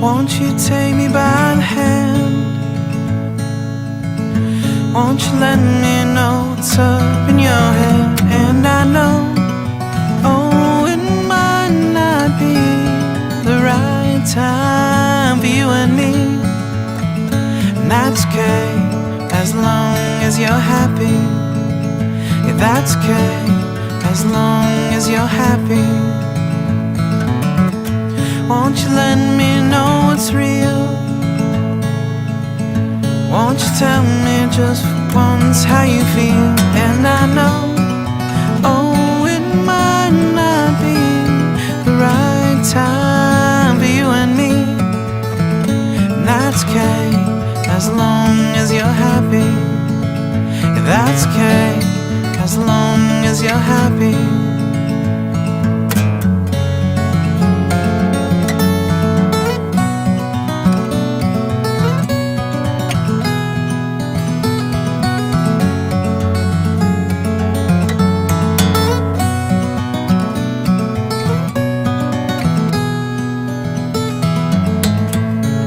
Won't you take me by the hand? Won't you let me know what's up in your head? And I know, oh, it might not be the right time for you and me. And that's okay, as long as you're happy. Yeah, that's okay, as long as you're happy. Won't you let me know what's real? Won't you tell me just for once how you feel? And I know, oh, it might not be the right time for you and me. And that's okay, as long as you're happy. Yeah, that's okay, as long as you're happy.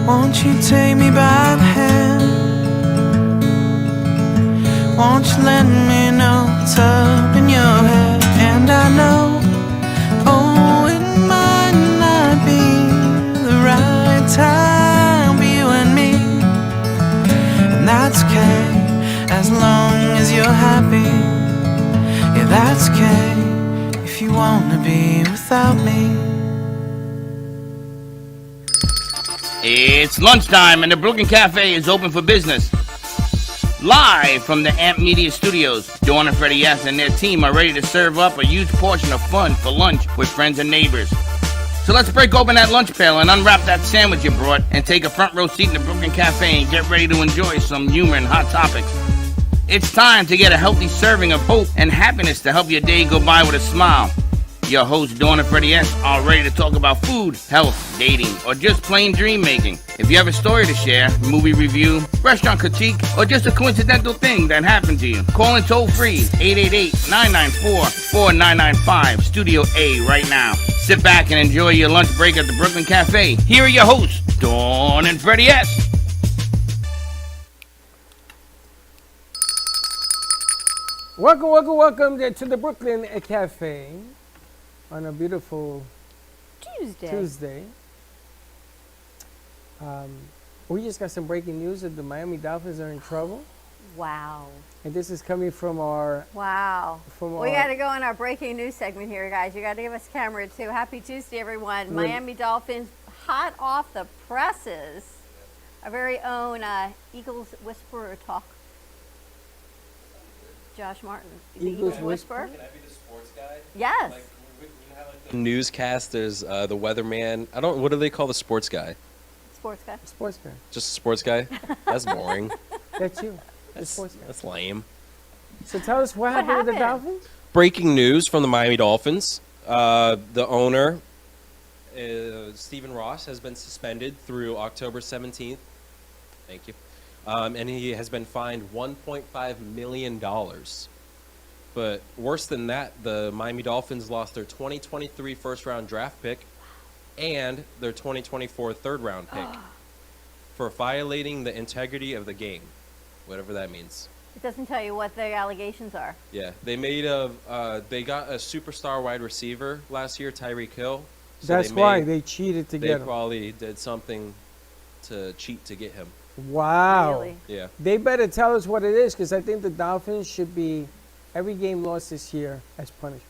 Won't you take me by the hand? Won't you let me know what's up in your head? And I know, oh, it might not be the right time for you and me. And that's okay, as long as you're happy. Yeah, that's okay, if you wanna be without me. It's lunchtime and the Brooklyn Cafe is open for business. Live from the Amp Media Studios, Dawn and Freddie S. and their team are ready to serve up a huge portion of fun for lunch with friends and neighbors. So let's break open that lunch pail and unwrap that sandwich you brought and take a front row seat in the Brooklyn Cafe and get ready to enjoy some humor and hot topics. It's time to get a healthy serving of hope and happiness to help your day go by with a smile. Your hosts, Dawn and Freddie S., are ready to talk about food, health, dating, or just plain dream making. If you have a story to share, movie review, restaurant critique, or just a coincidental thing that happened to you, call in toll free 888-994-4995, Studio A right now. Sit back and enjoy your lunch break at the Brooklyn Cafe. Here are your hosts, Dawn and Freddie S. Welcome to the Brooklyn Cafe on a beautiful Tuesday. We just got some breaking news that the Miami Dolphins are in trouble. Wow. And this is coming from our... Wow. We got to go on our breaking news segment here, guys. You got to give us camera, too. Happy Tuesday, everyone. Miami Dolphins, hot off the presses. Our very own Eagles Whisperer talk. Josh Martin. Eagles Whisperer? Can I be the sports guy? Yes. Like, we have like the newscast, there's the weatherman. What do they call the sports guy? Sports guy. Sports guy. Just a sports guy? That's boring. That's you. The sports guy. That's lame. So tell us what happened with the Dolphins? Breaking news from the Miami Dolphins. The owner, Stephen Ross, has been suspended through October 17th. Thank you. And he has been fined $1.5 million. But worse than that, the Miami Dolphins lost their 2023 first-round draft pick and their 2024 third-round pick for violating the integrity of the game, whatever that means. It doesn't tell you what the allegations are. Yeah, they got a superstar wide receiver last year, Tyreek Hill. So That's why they cheated to get him. They probably did something to cheat to get him. Wow. Really? Yeah. They better tell us what it is, because I think the Dolphins should be every game lost this year as punishment.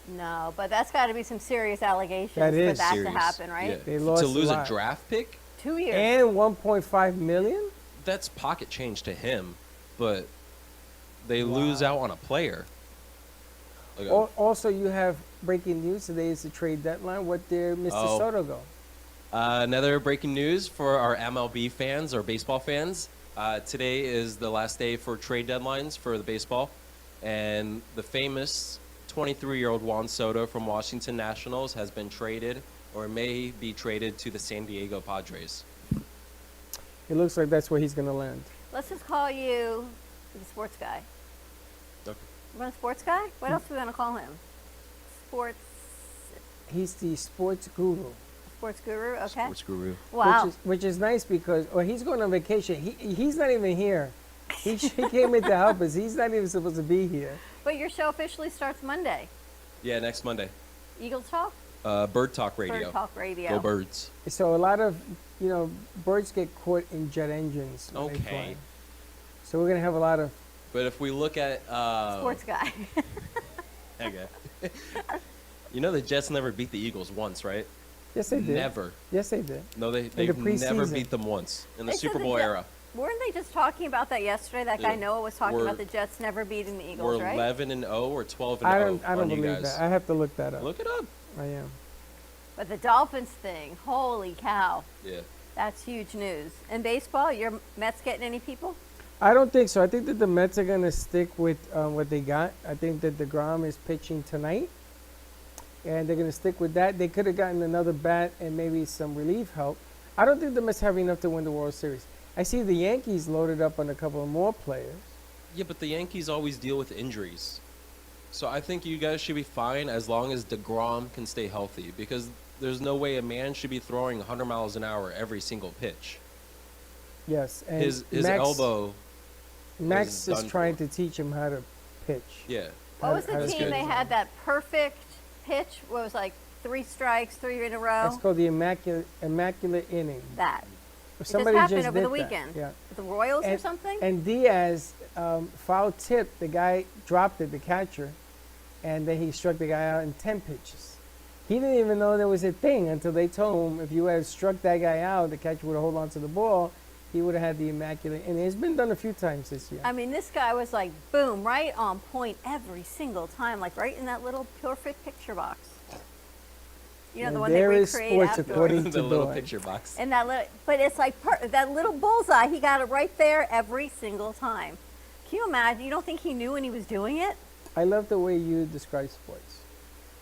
No, but that's got to be some serious allegations That for is that serious. to happen, right? Yeah. They lost to lose a a lot. draft pick? 2 years. And 1.5 million? That's pocket change to him, but they lose out on a player. Also, you have breaking news. Today is the trade deadline. What did Mr. Soto go? Another breaking news for our MLB fans or baseball fans. Today is the last day for trade deadlines for the baseball. And the famous 23-year-old Juan Soto from Washington Nationals has been traded or may be traded to the San Diego Padres. It looks like that's where he's going to land. Let's just call you the sports guy. Okay. You want a sports guy? What else are we going to call him? Sports. He's the sports guru. Sports guru. Okay. Sports guru. Wow. Which is nice because, or he's going on vacation. He's not even here. He came in to help us. He's not even supposed to be here. But your show officially starts Monday. Yeah, next Monday. Eagles Talk? Bird Talk Radio. Bird Talk Radio. Go Birds. So a lot of, birds get caught in jet engines. when they Okay. fly. So we're going to have a lot of, But if we look at Sports guy. okay. You know the Jets never beat the Eagles once, right? yes, they did. Never. Yes, they did. No, they've never preseason. beat them once in the They Super said the Bowl Jet- era. Weren't they just talking about that yesterday? That guy Yeah. Noah was talking We're- about the Jets never beating the We're Eagles, right? 11-0 or 12-0 I don't on you believe guys. that. I have to look that up. Look it up. I am. But the Dolphins thing, holy cow. Yeah. That's huge news. In baseball, your Mets getting any people? I don't think so. I think that the Mets are going to stick with what they got. I think that DeGrom is pitching tonight, and they're going to stick with that. They could have gotten another bat and maybe some relief help. I don't think the Mets have enough to win the World Series. I see the Yankees loaded up on a couple of more players. Yeah, but the Yankees always deal with injuries. So I think you guys should be fine as long as DeGrom can stay healthy, because there's no way a man should be throwing 100 miles an hour every single pitch. Yes, and His Max, elbow. Max is is done trying for. to teach him how to pitch. Yeah. What was How the to team? pitch. They had that perfect pitch. What was like 3 strikes, 3 in a row? It's called the immaculate inning. That. Somebody it just happened just over did the that. weekend. Yeah. With the Royals or And- something? And Diaz foul tip. The guy dropped it, the catcher, and then he struck the guy out in 10 pitches. He didn't even know there was a thing until they told him if you had struck that guy out, the catcher would have held on to the ball. He would have had the immaculate. And it's been done a few times this year. I mean, this guy was like, boom, right on point every single time, like right in that little perfect picture box. You know, And the one they there is recreate sports afterwards. according The to little Dawn. picture box. And that little, but it's like that little bullseye. He got it right there every single time. Can you imagine? You don't think he knew when he was doing it? I love the way you describe sports.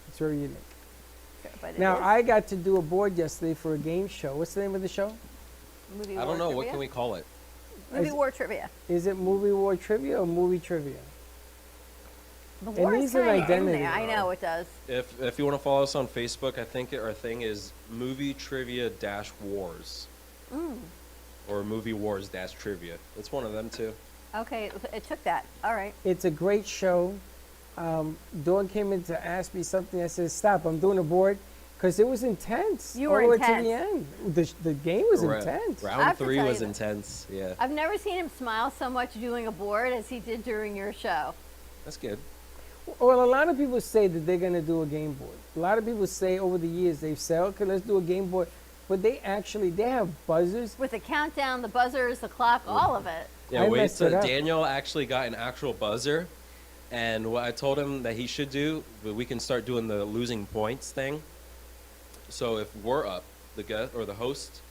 It's very unique. But it Now, is. I got to do a board yesterday for a game show. What's the name of the show? Movie I War don't know. What Trivia? can we call it? Movie Is- War Trivia. Is it Movie War Trivia or Movie Trivia? The It war is needs an kinda in identity. there. I know it does. If you want to follow us on Facebook, I think our thing is Movie Trivia Wars. Or Movie Wars Trivia. It's one of them too. Okay, it took that. All right. It's a great show. Dawn came in to ask me something. I said, stop, I'm doing a board. Because it was intense. You were all the way intense. to the end. The game was intense. I Round have to 3 tell was you that- intense. Yeah. I've never seen him smile so much doing a board as he did during your show. That's good. Well, a lot of people say that they're going to do a game board. A lot of people say over the years, they've said, okay, let's do a game board. But they have buzzers. With the countdown, the buzzers, the clock, all of it. Yeah, I wait messed till it up. Daniel actually got an actual buzzer. And what I told him that he should do, we can start doing the losing points thing. So if we're up, the guest or the host,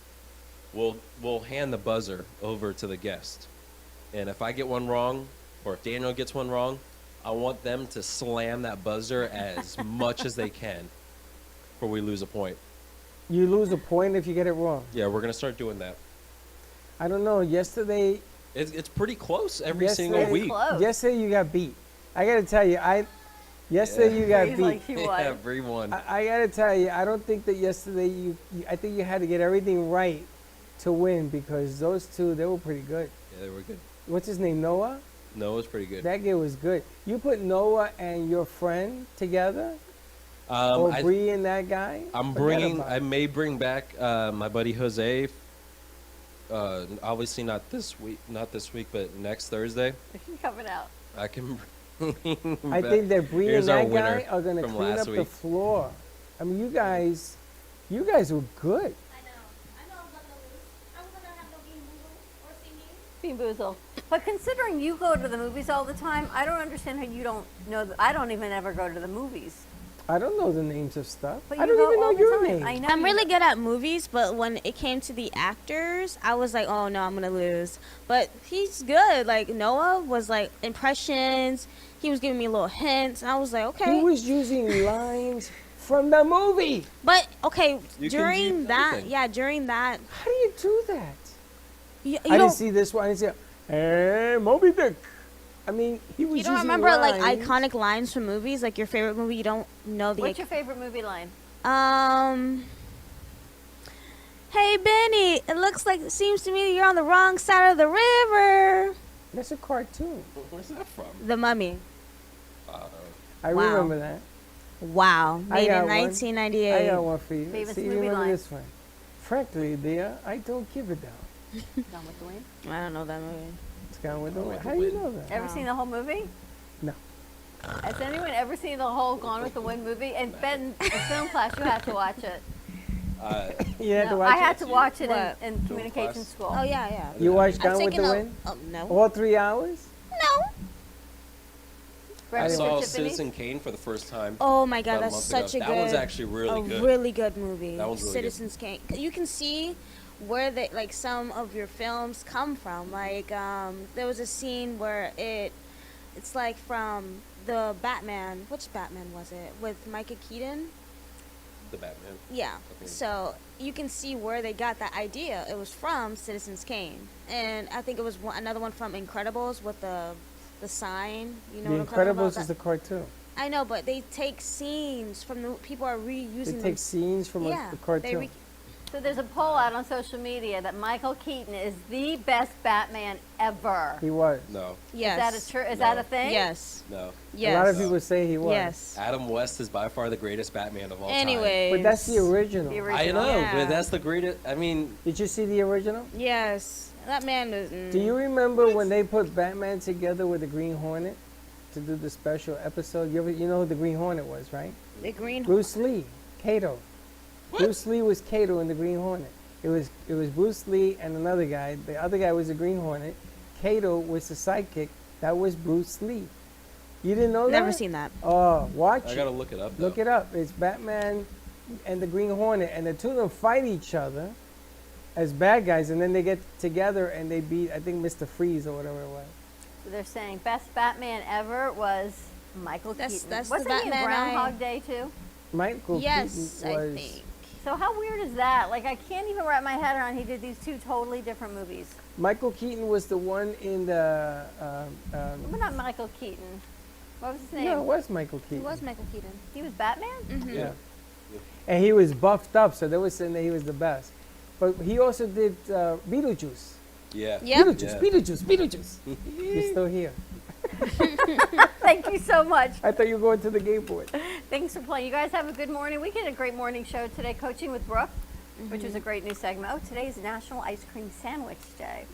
we'll hand the buzzer over to the guest. And if I get one wrong, or if Daniel gets one wrong, I want them to slam that buzzer as much as they can before we lose a point. You lose a point if you get it wrong. Yeah, we're gonna start doing that. I don't know. Yesterday It's pretty close every Yes, single it is week. Close. yesterday you got beat. I got to tell you, yesterday you got He's beat. like he won. Everyone. I got to tell you, I don't think that yesterday I think you had to get everything right to win because those two, they were pretty good. Yeah, they were good. What's his name, Noah? No, it was pretty good. That guy was good. You put Noah and your friend together, or Bree and that guy? I'm Forget bringing. about I it. may bring back my buddy Jose. Obviously not this week, but next Thursday. He's coming out. I can. I think that Bree and Here's our that guy winner are going to from clean last up the week. floor. I mean, you guys were good. I know I'm gonna lose. I'm gonna have no Bean Boozle or see me. Bean Boozle. But considering you go to the movies all the time, I don't understand how you don't know. I don't even ever go to the movies. I don't know the names of stuff. But I you don't go even all know the your time. name. I know I'm you really go- good at movies, but when it came to the actors, I was like, oh no, I'm gonna lose. But he's good. Like Noah was like impressions. He was giving me little hints. I was like, okay. He was using lines from the movie. But okay, You can during do that, everything. yeah, during that, How do you do that? you I don't, didn't see this one. I didn't see, hey, Moby Dick. I mean, he was you don't using remember like lines. iconic lines from movies, like your favorite movie. You don't know the. What's your favorite movie line? Hey Benny, it seems to me you're on the wrong side of the river. That's a cartoon. Where's that from? The Mummy. I Wow. remember that. Wow, I made got in one. 1998. I got one for you. Famous See, movie remember line. this one. Frankly, dear, I don't give a damn. Gone with the Wind. I don't know that movie. It's Gone with the Gone Wind. with the How do you Wind. know that? Ever seen the whole movie? No. Has anyone ever seen the whole Gone with the Wind movie? And Ben, in film class, you had to watch it. You had to No, watch I it? had to watch it What? in communication class? school. Oh yeah. You watched I've Gone with taken the a. Wind? Oh no. All 3 hours? No. I Breakfast saw at Tiffany's? Citizen Kane for the first time. Oh my God, about a that's month such ago. a good. That one's actually really good. Really good movie. That one's really good. Citizens Kane. You can see where some of your films come from. Like there was a scene where it's like from the Batman. Which Batman was it? With Micah Keaton. The Batman. Yeah. Okay. So you can see where they got that idea. It was from Citizens Kane, and I think it was another one from Incredibles with the sign. You know The what I'm talking about? Incredibles is the cartoon. I know, but they take scenes from the people are reusing They them. take scenes from Yeah, the they cartoon. So there's a poll out on social media that Michael Keaton is the best Batman ever. He was. No. Yes. Is that a thing? Yes. No. Yes. A lot of people say he was. Yes. Adam West is by far the greatest Batman of all time. Anyway. But that's the original. The I original. know, Yeah. but that's the greatest. I mean, Did you see the original? Yes. That man is. Do you remember when they put Batman together with the Green Hornet to do the special episode? You know who the Green Hornet was, right? The green. Bruce Lee, Kato. Bruce Lee was Kato in the Green Hornet. It was Bruce Lee and another guy. The other guy was the Green Hornet. Kato was the sidekick. That was Bruce Lee. You didn't know that? Never seen that. Oh, watch I it. gotta look it up. Though. Look it up. It's Batman and the Green Hornet, and the two of them fight each other as bad guys, and then they get together and they beat, I think, Mr. Freeze or whatever it was. So they're saying best Batman ever was Michael That's- Keaton. that's the Wasn't he in Batman Groundhog Day too? Michael Yes, Keaton I was. think. So how weird is that? Like I can't even wrap my head around he did these two totally different movies. Michael Keaton was the one in the. But not Michael Keaton. What was his name? No, it was Michael He Keaton. was Michael Keaton. He was Batman? Mm-hmm. Yeah. And he was buffed up, so they were saying that he was the best. But he also did Beetlejuice. Yeah. Yep. Beetlejuice. He's still here. Thank you so much. I thought you were going to the game for it. Thanks for playing. You guys have a good morning. We get a great morning show today, Coaching with Brooke, which is a great new segment. Oh, today's National Ice Cream Sandwich Day.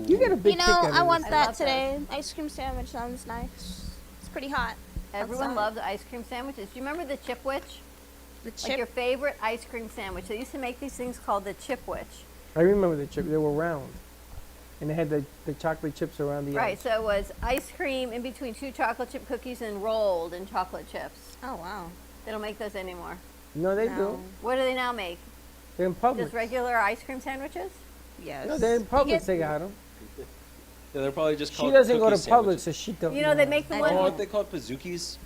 You get a big You know, kick out I of want this. I that love today. Ice cream sandwich sounds nice. It's pretty hot. Everyone outside. loves ice cream sandwiches. Do you remember the Chipwich? The Like your chip. favorite ice cream sandwich. They used to make these things called the Chipwich. I remember the chip. They were round. And they had the chocolate chips around the Right, edge. so it was ice cream in between two chocolate chip cookies and rolled in chocolate chips. Oh wow. They don't make those anymore. No, they No. do. What do they now make? They're in Publix. Just regular ice cream sandwiches? Yes. No, they're in You Publix. get- They got them. Yeah, they're probably just She called doesn't go to cookie Publix, sandwiches. so she don't You know, they make the I one. Oh, don't. aren't they called Pazookies?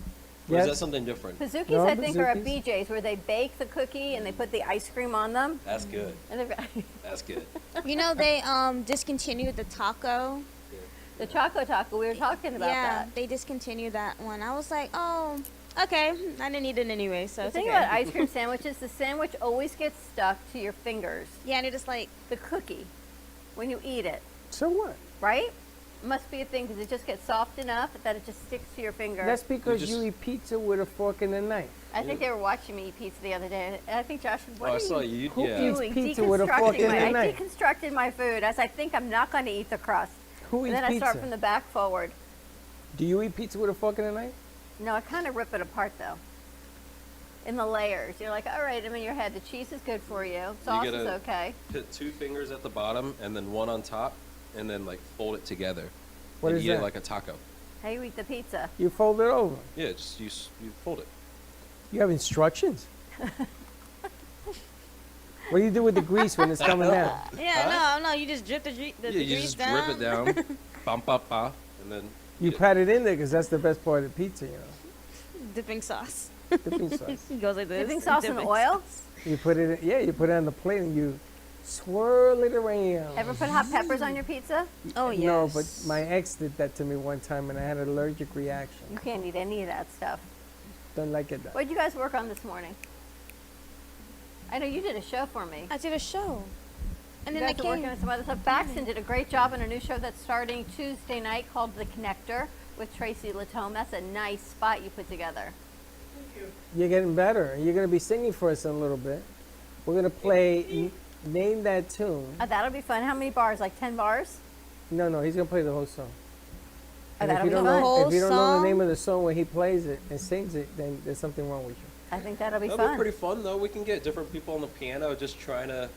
Or Yes. is that something different? Pazookies, No, I think, are at Pazookies. BJ's where they bake the cookie and they put the ice cream on them. That's good. And they're- That's good. You know they discontinued the taco. the Choco Taco, we were talking about Yeah, that. they discontinued that one. I was like, oh, okay. I didn't eat it anyway, so The it's thing okay. about ice cream sandwiches, the sandwich always gets stuck to your fingers. Yeah, and it just like The cookie, when you eat it, So what? right? Must be a thing because it just gets soft enough that it just sticks to your finger. That's because you just- eat pizza with a fork and a knife. I think they were watching me eat pizza the other day, and I think Josh, what Oh, I are saw you you. Who Yeah. eats doing? pizza with a fork Deconstructing and a I knife? deconstructed my food as I think I'm not going to eat the crust. Who And eats then I pizza? start from the back forward. Do you eat pizza with a fork and a knife? No, I kind of rip it apart though. In the layers, you're like, all right, I'm in your head. The cheese is good for you. Sauce is gotta- okay. Put 2 fingers at the bottom and then 1 on top, and then like fold it together. What and is eat that? it like a taco. How you eat the pizza? You fold it over. Yeah, just you fold it. You have instructions. What do you do with the grease when it's coming down? yeah, no, you just drip the Yeah, you grease just down. drip it down, bum, ba, ba, and then You eat it. pat it in there because that's the best part of pizza, you know. Dipping sauce. Dipping sauce. He goes like this. Dipping sauce in oil? You put it, you put it on the plate and you swirl it around. Ever put hot peppers on your pizza? Oh yes. No, but my ex did that to me one time and I had an allergic reaction. You can't eat any of that stuff. Don't like it. Though. What did you guys work on this morning? I know you did a show for me. I did a show. And You then I guys are working came. on some other stuff. Baxton did a great job on a new show that's starting Tuesday night called The Connector with Tracy Latome. That's a nice spot you put together. You're getting better. You're going to be singing for us in a little bit. We're going to play Name That Tune. That'll be fun. How many bars? Like 10 bars? No, he's going to play the whole song. And That'll if you be don't fun. know, if you don't know Whole the name song? of the song when he plays it and sings it, then there's something wrong with you. I think that'll be That'll be fun. pretty fun, though. We can get different people on the piano just trying to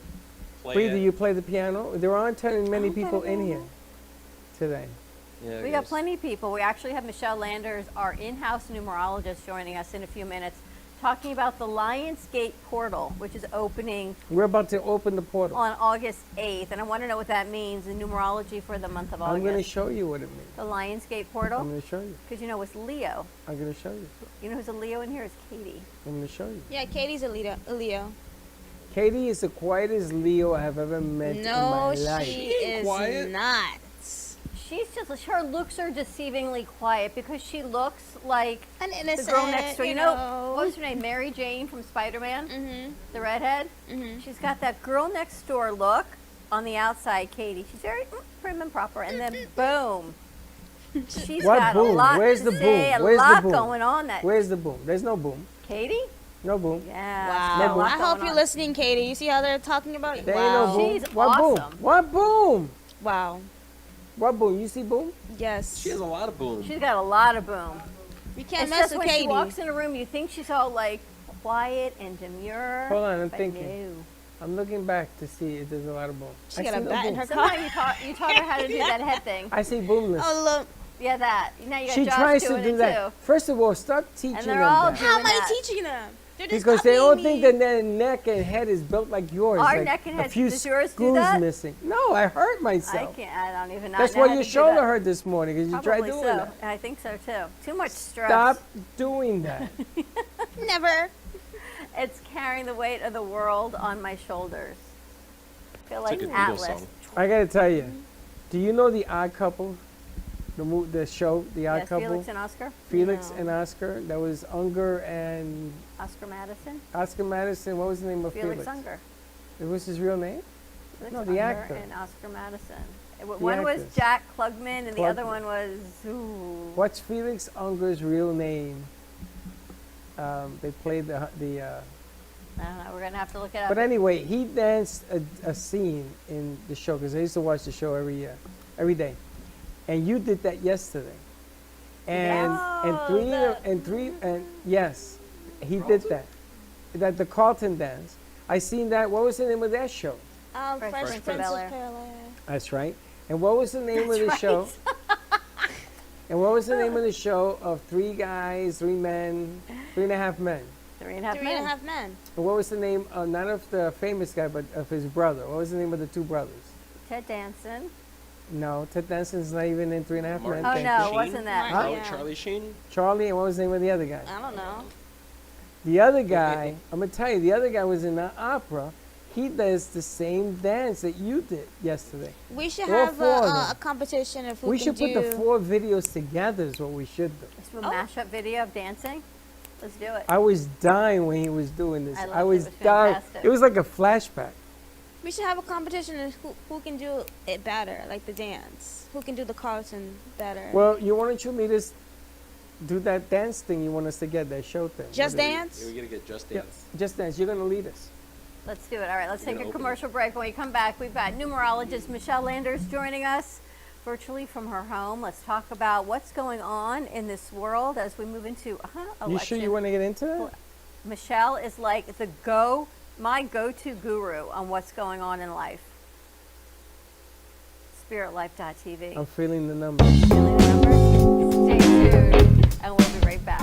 play Bree, it. do you play the piano? There aren't many people in here today. Yeah, I We got guess. plenty of people. We actually have Michelle Landers, our in-house numerologist, joining us in a few minutes, talking about the Lionsgate portal, which is opening We're about to open the portal. on August 8th. And I want to know what that means in numerology for the month of I'm going to August. show you what it means. The Lionsgate I'm portal, going to show you. because you know it's Leo. I'm going to show you. You know who's a Leo in here? It's Katie. I'm going to show you. Yeah, Katie's a Leo. Katie is the quietest Leo I have ever met in No, my life. she is quiet? not. She's just, her looks are deceivingly quiet because she looks like An the innocent, girl next door. You know, what know. was her name? Mary Jane from Spider-Man? Mm-hmm. The redhead? Mm-hmm. She's got that girl next door look on the outside, Katie. She's very prim and proper. And then boom. She's What got boom? a lot Where's to the say, boom? Where's a the lot boom? going on. That Where's the boom? There's no boom. Katie? No boom. Yeah. Wow. she's got a lot I hope going you're on. listening, Katie. You see how they're talking about you? There Wow. ain't no boom. She's What awesome. boom? What boom? Wow. What boom? You see boom? Yes. She has a lot of boom. She's got a lot of boom. You can't It's mess just with when Katie. she walks in a room, you think she's all like quiet and demure. Hold on, I'm but thinking. no. I'm looking back to see if there's a lot of boom. She I got see a no bat in boom. her Somehow you taught her how to do that head thing. I see boomless. Oh, look. Yeah, that. Now you got She Josh tries to doing do it that. too. First of all, start teaching And them they're all that. How am doing I that. teaching them? They're just Because they all copying think me. that their neck and head is built like yours. Our like neck and a head- few does yours do screws that? missing. No, I hurt I myself. can't. I don't even know. That's know why how your to do shoulder that. hurt this morning because you tried Probably doing so. that. I think so too. Too much stress. Stop doing that. Never. It's carrying the weight of the world on my shoulders. I feel like a good Beatles Atlas. song. I gotta tell you, do you know The Odd Couple? The show, The Odd Yes, Couple? Felix and Oscar. Felix No. and Oscar. That was Unger and Oscar Madison. Oscar Madison. What was the name of Felix Felix? Unger. It was his real name? Felix No, the Unger actor. And Oscar Madison. One was actress. Jack Klugman, and the other Klugman. one was ooh. What's Felix Unger's real name? They played the I don't know. We're gonna have to look it up. But anyway, he danced a scene in the show because I used to watch the show every day, and you did that yesterday, and yes, he did that. That the Carlton dance. I seen that. What was the name of that show? Fresh Fresh Prince of Prince of Bel-Air. Bel-Air. That's right. And what was the name of the That's show? And what was the name of the show of 3 guys, 3 men, 3.5 men? 3.5 Three men. and a half men. And what was the name, not of the famous guy, but of his brother? What was the name of the 2 brothers? Ted Danson. No, Ted Danson's not even in 3.5 Men. Martin Oh thank no, you. it wasn't that. Huh? Charlie, Yeah. Charlie Sheen? Charlie, and what was the name of the other guy? I don't know. The other guy, I'm going to tell you, the other guy was in the opera. He does the same dance that you did yesterday. We should All have 4 of them. a competition of who We can should put do. the 4 videos together is what we should do. Let's do a mashup video of dancing. Let's do it. I was dying when he was doing this. I loved I it. was It was dying. fantastic. It was like a flashback. We should have a competition of who can do it better, like the dance. Who can do the Carlton better? Well, why don't you meet us do that dance thing you want us to get, that show thing? Just What is it? Dance? Yeah, we gotta get Just Yeah, Dance. Just Dance. You're going to lead us. Let's do it. All right, let's You're take gonna a open commercial break. When we come back, we've got numerologist Michelle Landers joining us virtually from her home. Let's talk about what's going on in this world as we move into election. You sure you want to get into that? Michelle is like my go-to guru on what's going on in life. SpiritLife.tv. I'm feeling the numbers. Feeling the numbers? Stay tuned, and we'll be right back.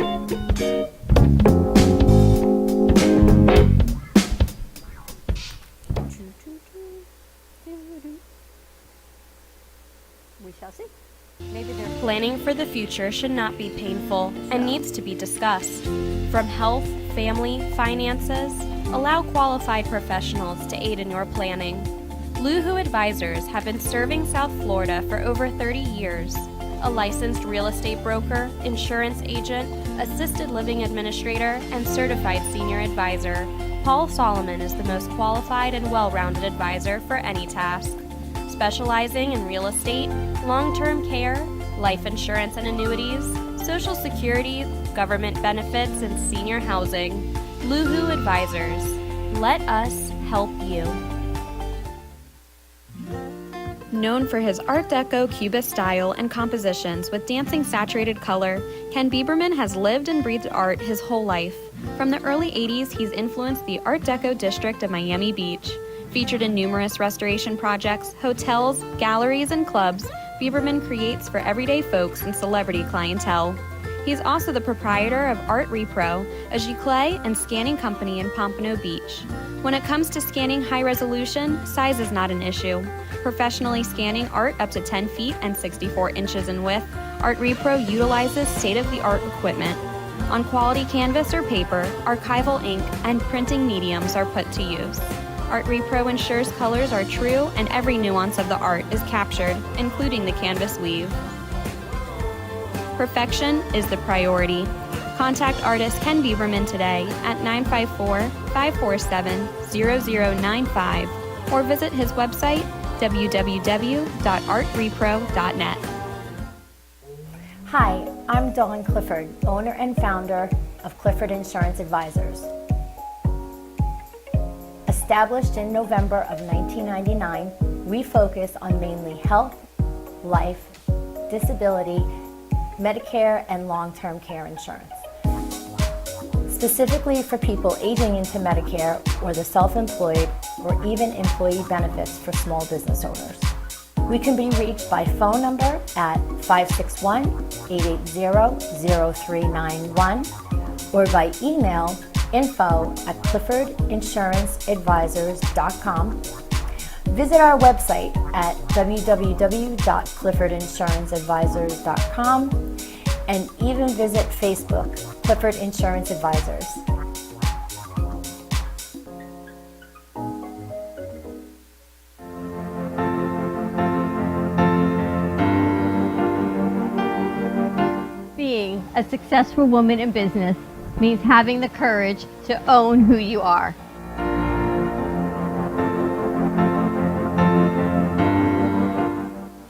We shall see. Maybe they're Planning for the future should not be painful and needs to be discussed. From health, family, finances, allow qualified professionals to aid in your planning. Luhu Advisors have been serving South Florida for over 30 years. A licensed real estate broker, insurance agent, assisted living administrator, and certified senior advisor. Paul Solomon is the most qualified and well-rounded advisor for any task. Specializing in real estate, long-term care, life insurance and annuities, Social Security, government benefits, and senior housing, Luhu Advisors. Let us help you. Known for his Art Deco Cubist style and compositions with dancing saturated color, Ken Bieberman has lived and breathed art his whole life. From the early 80s, he's influenced the Art Deco district of Miami Beach. Featured in numerous restoration projects, hotels, galleries, and clubs, Bieberman creates for everyday folks and celebrity clientele. He's also the proprietor of Art Repro, a giclée and scanning company in Pompano Beach. When it comes to scanning high resolution, size is not an issue. Professionally scanning art up to 10 feet and 64 inches in width, Art Repro utilizes state-of-the-art equipment. On quality canvas or paper, archival ink and printing mediums are put to use. Art Repro ensures colors are true and every nuance of the art is captured, including the canvas weave. Perfection is the priority. Contact artist Ken Bieberman today at 954-547-0095 or visit his website www.artrepro.net. Hi, I'm Dawn Clifford, owner and founder of Clifford Insurance Advisors. Established in November of 1999, we focus on mainly health, life, disability, Medicare, and long-term care insurance. Specifically for people aging into Medicare or the self-employed or even employee benefits for small business owners. We can be reached by phone number at 561-880-0391 or by email info@cliffordinsuranceadvisors.com. Visit our website at www.cliffordinsuranceadvisors.com and even visit Facebook, Clifford Insurance Advisors. Being a successful woman in business means having the courage to own who you are.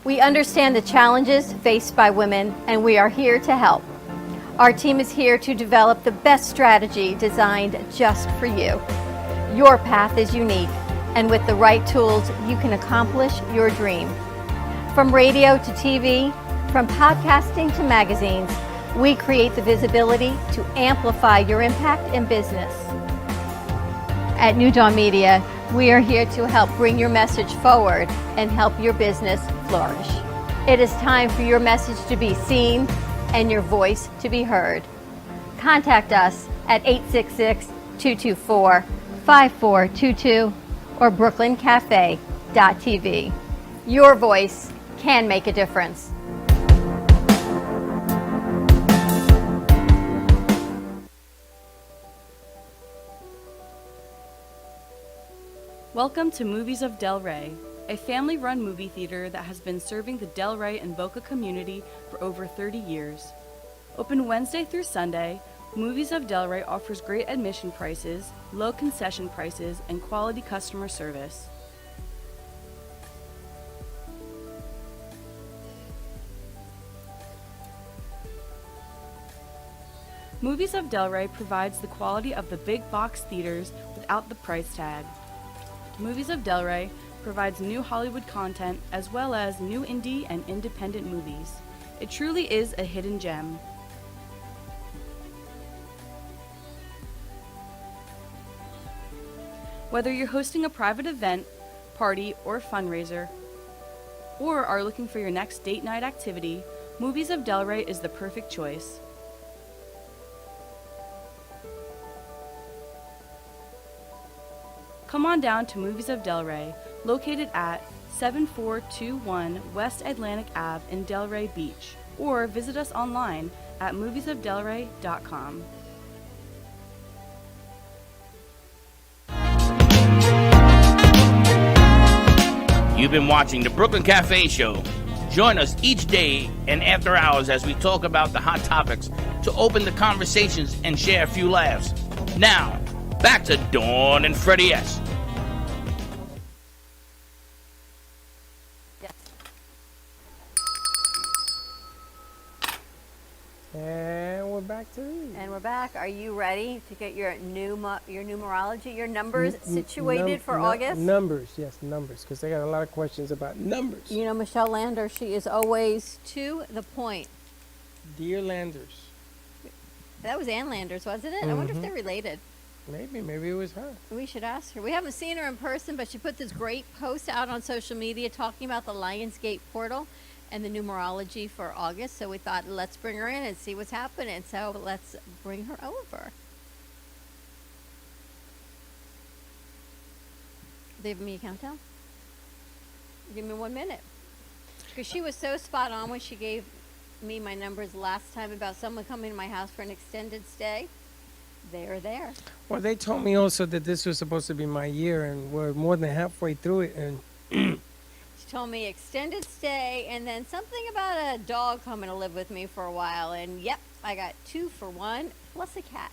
We understand the challenges faced by women, and we are here to help. Our team is here to develop the best strategy designed just for you. Your path is unique, and with the right tools, you can accomplish your dream. From radio to TV, from podcasting to magazines, we create the visibility to amplify your impact in business. At New Dawn Media, we are here to help bring your message forward and help your business flourish. It is time for your message to be seen and your voice to be heard. Contact us at 866-224-5422 or brooklyncafe.tv. Your voice can make a difference. Welcome to Movies of Delray, a family-run movie theater that has been serving the Delray and Boca community for over 30 years. Open Wednesday through Sunday, Movies of Delray offers great admission prices, low concession prices, and quality customer service. Movies of Delray provides the quality of the big box theaters without the price tag. Movies of Delray provides new Hollywood content as well as new indie and independent movies. It truly is a hidden gem. Whether you're hosting a private event, party, or fundraiser, or are looking for your next date night activity, Movies of Delray is the perfect choice. Come on down to Movies of Delray, located at 7421 West Atlantic Ave in Delray Beach, or visit us online at moviesofdelray.com. You've been watching the Brooklyn Cafe Show. Join us each day and after hours as we talk about the hot topics to open the conversations and share a few laughs. Now, Back to Dawn and Freddie S. And we're back to these. And we're back. Are you ready to get your numerology, your numbers situated for August? Numbers, yes, numbers, because I got a lot of questions about numbers. You know, Michelle Lander, she is always to the point. Dear Landers. That was Ann Landers, wasn't it? I wonder if they're related. Maybe it was her. We should ask her. We haven't seen her in person, but she put this great post out on social media talking about the Lionsgate portal and the numerology for August. So we thought, let's bring her in and see what's happening. So let's bring her over. They give me a countdown? Give me 1 minute. Because she was so spot on when she gave me my numbers last time about someone coming to my house for an extended stay. They are there. Well, they told me also that this was supposed to be my year, and we're more than halfway through it. And She told me extended stay and then something about a dog coming to live with me for a while. And yep, I got 2 for 1 plus a cat.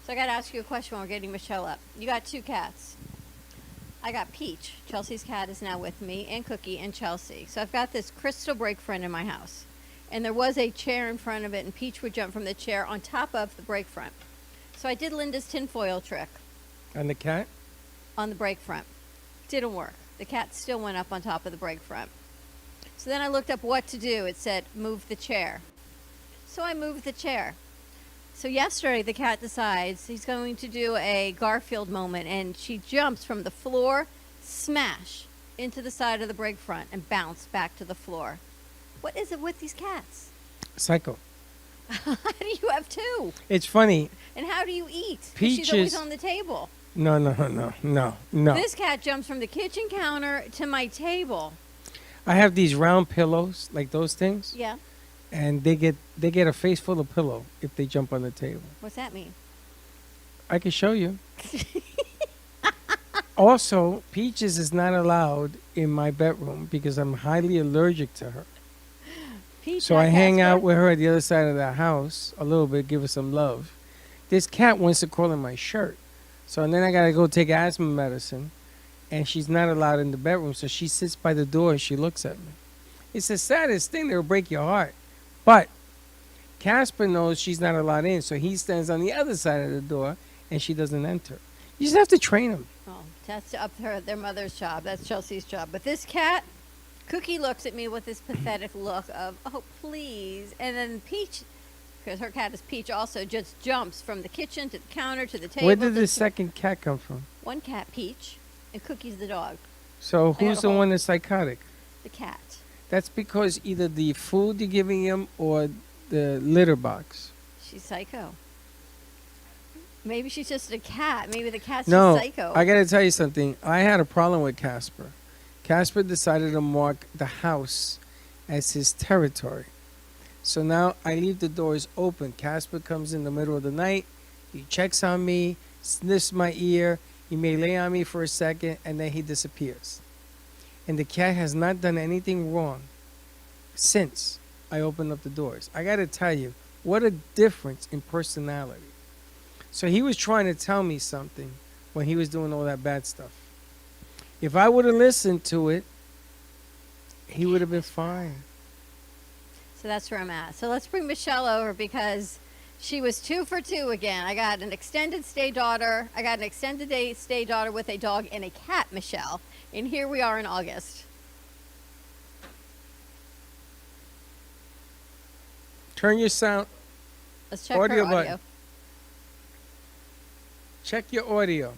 So I got to ask you a question while we're getting Michelle up. You got 2 cats. I got Peach. Chelsea's cat is now with me, and Cookie and Chelsea. So I've got this crystal break front in my house. And there was a chair in front of it, and Peach would jump from the chair on top of the break front. So I did Linda's tinfoil trick and the cat? on the break front. Didn't work. The cat still went up on top of the break front. So then I looked up what to do. It said, move the chair. So I moved the chair. So yesterday the cat decides he's going to do a Garfield moment, and she jumps from the floor, smash, into the side of the break front and bounce back to the floor. What is it with these cats? Psycho. How do you have 2? It's funny. And how do you eat? 'Cause Peach she's always is- on the table. No. This cat jumps from the kitchen counter to my table. I have these round pillows, like those things, Yeah. and they get a face full of pillow if they jump on the table. What's that mean? I can show you. Also, Peaches is not allowed in my bedroom because I'm highly allergic to her. Peach, So I hang out with her at the other side of the house a little bit, give her some love. This cat wants to crawl in my shirt. So then I got to go take asthma medicine, and she's not allowed in the bedroom. So she sits by the door and she looks at me. It's the saddest thing that will break your heart. But Casper knows she's not allowed in, so he stands on the other side of the door and she doesn't enter. You just have to train him. Oh, that's up to their mother's job. That's Chelsea's job. But this cat, Cookie looks at me with this pathetic look of, oh, please. And then Peach, because her cat is Peach also, just jumps from the kitchen to the counter to the table. Where did the second cat come from? One cat, Peach, and Cookie's the dog. So I got who's a the whole- one that's psychotic? The cat. That's because either the food you're giving him or the litter box. She's psycho. Maybe she's just a cat. Maybe the cat's No, just psycho. I got to tell you something. I had a problem with Casper. Casper decided to mark the house as his territory. So now I leave the doors open. Casper comes in the middle of the night. He checks on me, sniffs my ear. He may lay on me for a second, and then he disappears. And the cat has not done anything wrong since I opened up the doors. I got to tell you, what a difference in personality. So he was trying to tell me something when he was doing all that bad stuff. If I would have listened to it, he would have been fine. So that's where I'm at. So let's bring Michelle over because she was 2 for 2 again. I got an extended stay daughter. I got an extended stay daughter with a dog and a cat, Michelle. And here we are in August. Turn your sound. Let's check Audio her audio. button. Check your audio.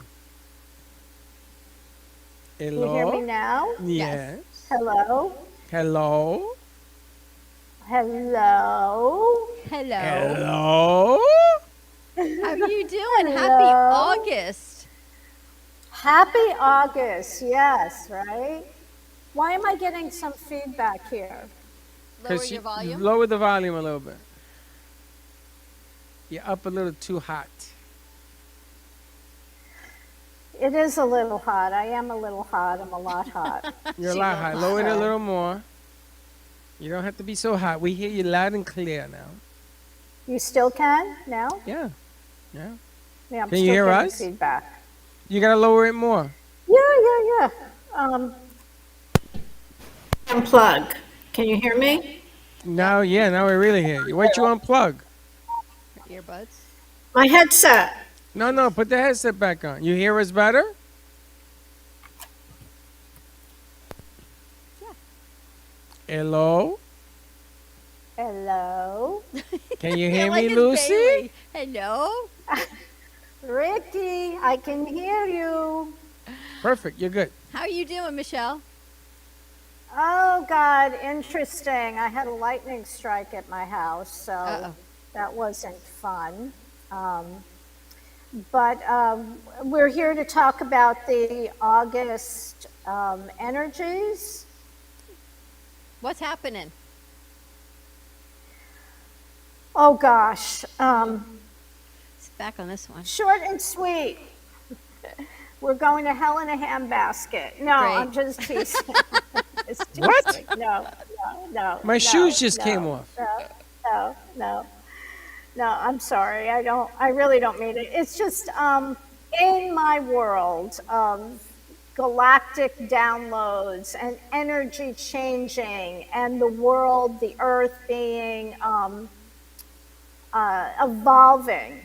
Hello? You hear me now? Yes. Hello? Hello? Hello? Hello. Hello? How are you doing? Happy Hello? August. Happy August, yes, right? Why am I getting some feedback here? Lower your volume. Lower the volume a little bit. You're up a little too hot. It is a little hot. I am a little hot. I'm a lot hot. You're a She lot will hot. not Lower it a say. little more. You don't have to be so hot. We hear you loud and clear now. You still can now? Yeah. Yeah. Yeah, I'm Can still you hear getting us? feedback. You gotta lower it more. Yeah. Unplug. Can you hear me? Now, yeah, now we really hear you. What you unplug? Earbuds. My headset. No, put the headset back on. You hear us better? Hello? Hello? Can you Yeah, hear like me, it's Lucy? Bailey. Hello? Ricky, I can hear you. Perfect, you're good. How are you doing, Michelle? Oh, God, interesting. I had a lightning strike at my house, so Uh-oh. that wasn't fun. But we're here to talk about the August energies. What's happening? Oh, gosh. It's back on this one. Short and sweet. We're going to hell in a handbasket. No, I'm Great. just teasing. Just teasing. What? No. My shoes just came off. No, I'm sorry. I really don't mean it. It's just in my world of galactic downloads and energy changing and the world, the earth being evolving.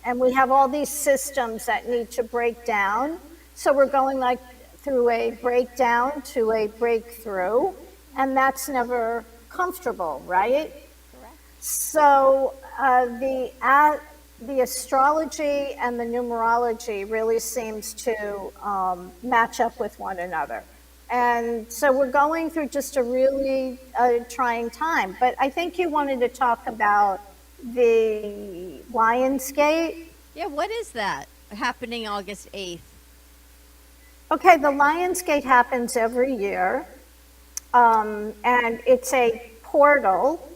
And we have all these systems that need to break down. So we're going like through a breakdown to a breakthrough. And that's never comfortable, right? Correct. So the astrology and the numerology really seems to match up with one another. And so we're going through just a really trying time. But I think you wanted to talk about the Lionsgate. Yeah, what is that happening August 8th? Okay, the Lionsgate happens every year. And it's a portal.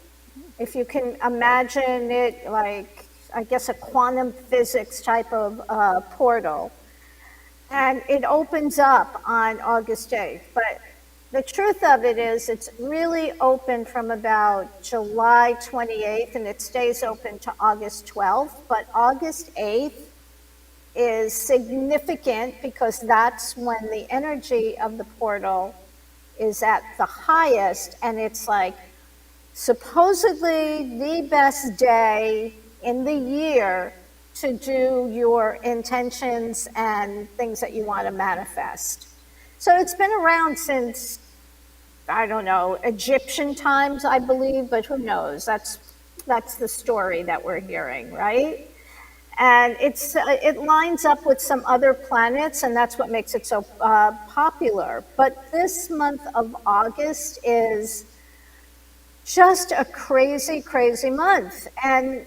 If you can imagine it like, I guess, a quantum physics type of portal. And it opens up on August 8th. But the truth of it is it's really open from about July 28th and it stays open to August 12th. But August 8th is significant because that's when the energy of the portal is at the highest, and it's like supposedly the best day in the year to do your intentions and things that you want to manifest. So it's been around since, I don't know, Egyptian times, I believe, but who knows? That's the story that we're hearing, right? And it lines up with some other planets, and that's what makes it so popular. But this month of August is just a crazy, crazy month. And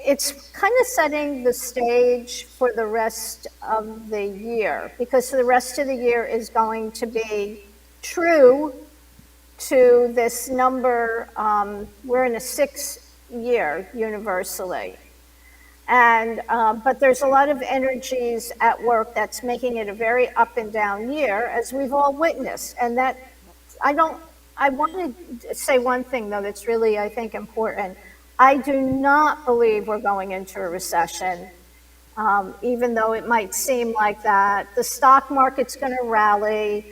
it's kind of setting the stage for the rest of the year, because the rest of the year is going to be true to this number. We're in a 6th year universally. And but there's a lot of energies at work that's making it a very up and down year, as we've all witnessed. And that I want to say one thing though that's really, I think, important. I do not believe we're going into a recession, even though it might seem like that. The stock market's going to rally.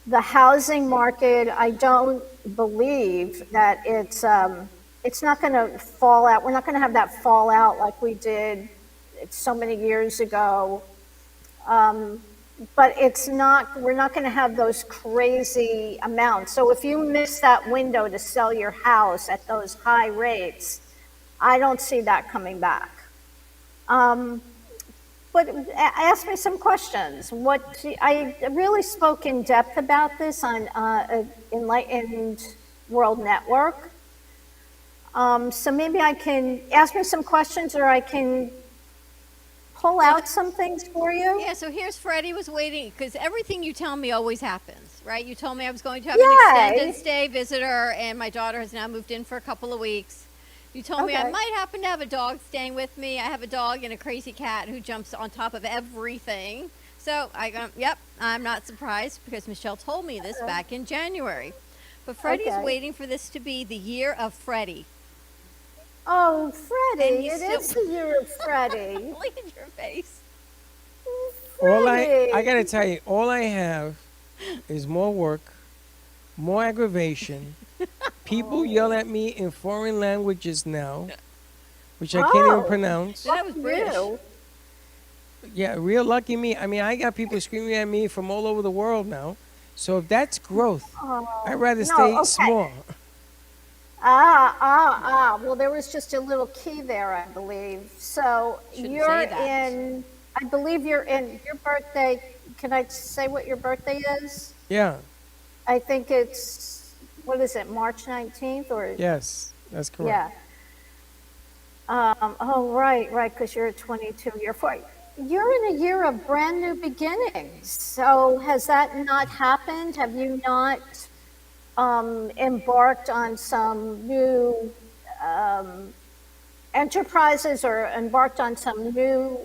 The housing market, I don't believe that it's not going to fall out. We're not going to have that fallout like we did so many years ago. But we're not going to have those crazy amounts. So if you miss that window to sell your house at those high rates, I don't see that coming back. But ask me some questions. I really spoke in depth about this on Enlightened World Network. So maybe I can ask me some questions, or I can pull out some things for you. Yeah, so here's Freddie was waiting, because everything you tell me always happens, right? You told me I was going to have an extended stay visitor, and my daughter has now moved in for a couple of weeks. You told me I might happen to have a dog staying with me. I have a dog and a crazy cat who jumps on top of everything. So I go, yep, I'm not surprised, because Michelle told me this back in January. But Freddie's waiting for this to be the year of Freddie. Oh, And Freddie, you it still- is the year of Freddie. Look at your face. All Freddie. I gotta tell you, all I have is more work, more aggravation. People yell at me in foreign languages now, which I can't even Oh. pronounce. That was British. You. Yeah, real lucky me. I mean, I got people screaming at me from all over the world now. So if that's growth, I'd rather No, stay okay. small. Well, there was just a little key there, I believe. So Shouldn't you're say that. in, I believe you're in your birthday. Can I say what your birthday is? Yeah, I think it's, what is it, March 19th or? yes, that's correct. Yeah. Oh, right, because you're a 22 year 4. You're in a year of brand new beginnings. So has that not happened? Have you not embarked on some new enterprises or embarked on some new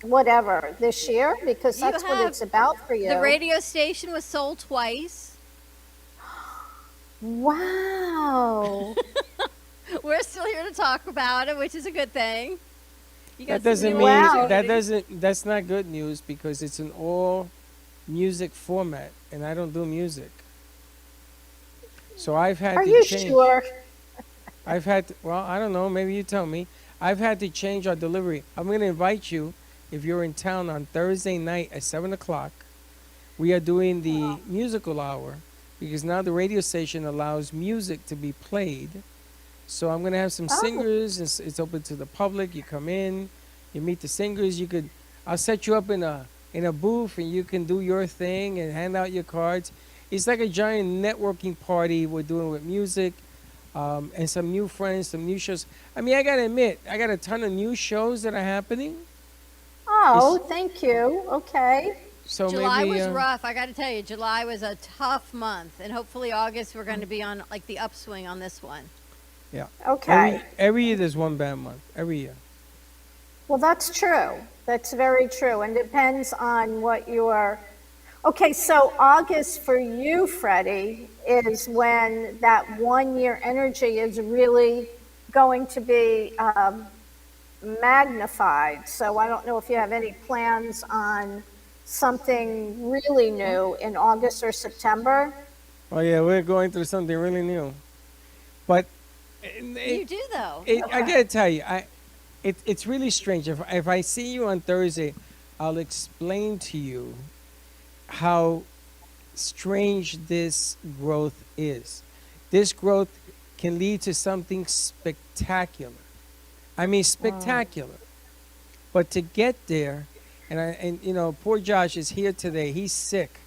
whatever this year? Because You that's what have- it's about for you. The radio station was sold twice. Wow. We're still here to talk about it, which is a good thing. You got That doesn't some mean new Wow. opportunities. that's not good news because it's an all music format and I don't do music. So I've had Are to you change. sure? I've had to, well, I don't know, maybe you tell me. I've had to change our delivery. I'm going to invite you if you're in town on Thursday night at 7 o'clock. We are doing the musical hour because now the radio station allows music to be played. So I'm going to have some singers. It's open to the public. You come in, you meet the singers. I'll set you up in a booth and you can do your thing and hand out your cards. It's like a giant networking party we're doing with music. And some new friends, some new shows. I mean, I gotta admit, I got a ton of new shows that are happening. Oh, thank you. Okay. So July maybe was rough. I got to tell you, July was a tough month, and hopefully August we're going to be on like the upswing on this one. yeah. Okay. Every year there's one bad month. Every year. Well, that's true. That's very true. And depends on what your. Okay, so August for you, Freddie, is when that 1 year energy is really going to be magnified. So I don't know if you have any plans on something really new in August or September. Oh yeah, we're going through something really new. But You do though. I gotta tell you, it's really strange. If I see you on Thursday, I'll explain to you how strange this growth is. This growth can lead to something spectacular. I mean, spectacular. But to get there, and you know, poor Josh is here today. He's sick,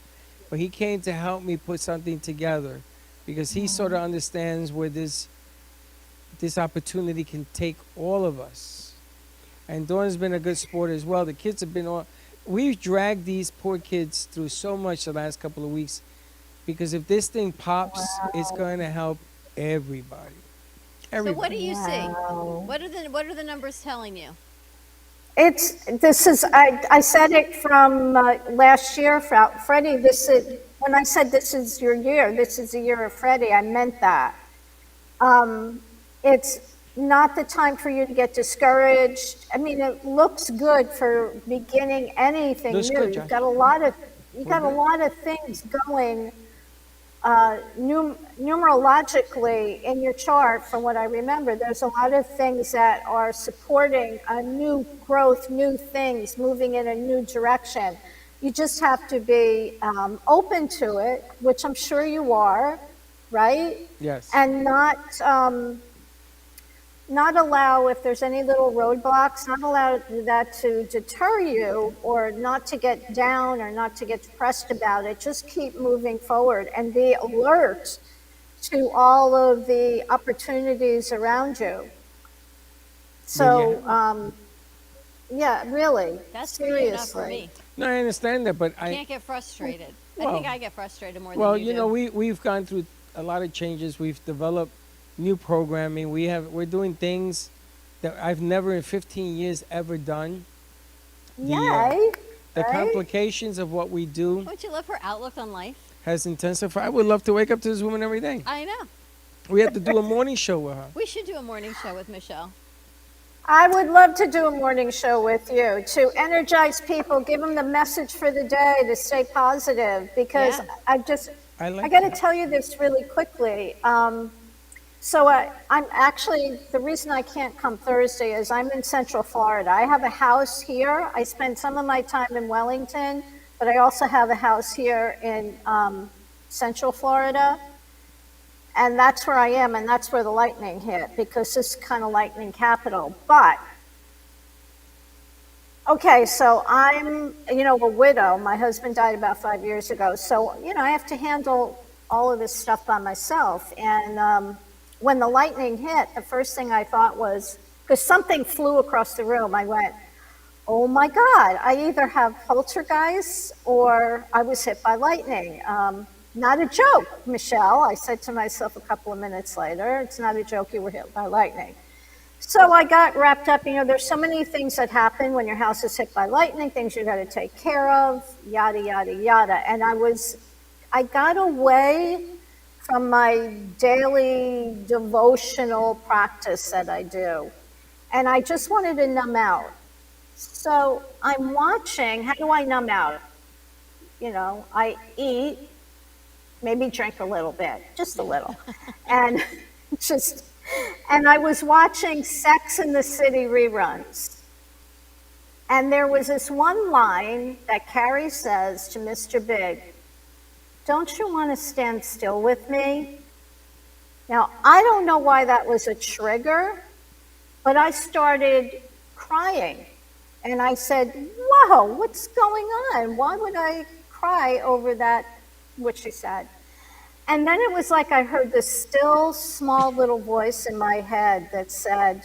but he came to help me put something together because he sort of understands where this opportunity can take all of us. And Dawn's been a good sport as well. The kids have been on. We've dragged these poor kids through so much the last couple of weeks because if this thing pops, it's going to help everybody. So what do you see? Wow. What are the numbers telling you? I said it from last year, Freddie. When I said this is your year, this is the year of Freddie, I meant that. It's not the time for you to get discouraged. I mean, it looks good for beginning anything Looks new. good, Josh. You've got a lot of things going numerologically in your chart. From what I remember, there's a lot of things that are supporting a new growth, new things moving in a new direction. You just have to be open to it, which I'm sure you are, right? Yes. And not allow, if there's any little roadblocks, not allow that to deter you or not to get down or not to get depressed about it. Just keep moving forward and be alert to all of the opportunities around you. So, yeah, really, That's good enough seriously. for me. No, I understand that, but Can't get frustrated. I Well- think I get frustrated more well, than you you do. know, we've gone through a lot of changes. We've developed new programming. We're doing things that I've never in 15 years ever done. Yay! The Right? complications of what we do Don't you love her outlook on life? has intensified. I would love to wake up to this woman every day. I know. We have to do a morning show with her. We should do a morning show with Michelle. I would love to do a morning show with you to energize people, give them the message for the day to stay positive. Because Yeah. I got to tell you this really quickly. So I'm actually, the reason I can't come Thursday is I'm in Central Florida. I have a house here. I spend some of my time in Wellington, but I also have a house here in Central Florida. And that's where I am, and that's where the lightning hit, because this is kind of lightning capital. But, okay, so I'm, a widow. My husband died about 5 years ago. So, I have to handle all of this stuff by myself. And when the lightning hit, the first thing I thought was, because something flew across the room, I went, oh my God, I either have poltergeists or I was hit by lightning. Not a joke, Michelle, I said to myself a couple of minutes later. It's not a joke, you were hit by lightning. So I got wrapped up, there's so many things that happen when your house is hit by lightning, things you got to take care of, yada, yada, yada. And I got away from my daily devotional practice that I do. And I just wanted to numb out. So I'm watching, how do I numb out? I eat, maybe drink a little bit, just a little. And I was watching Sex and the City reruns. And there was this one line that Carrie says to Mr. Big, don't you want to stand still with me? Now, I don't know why that was a trigger, but I started crying. And I said, whoa, what's going on? Why would I cry over that, what she said? And then it was like I heard this still, small little voice in my head that said,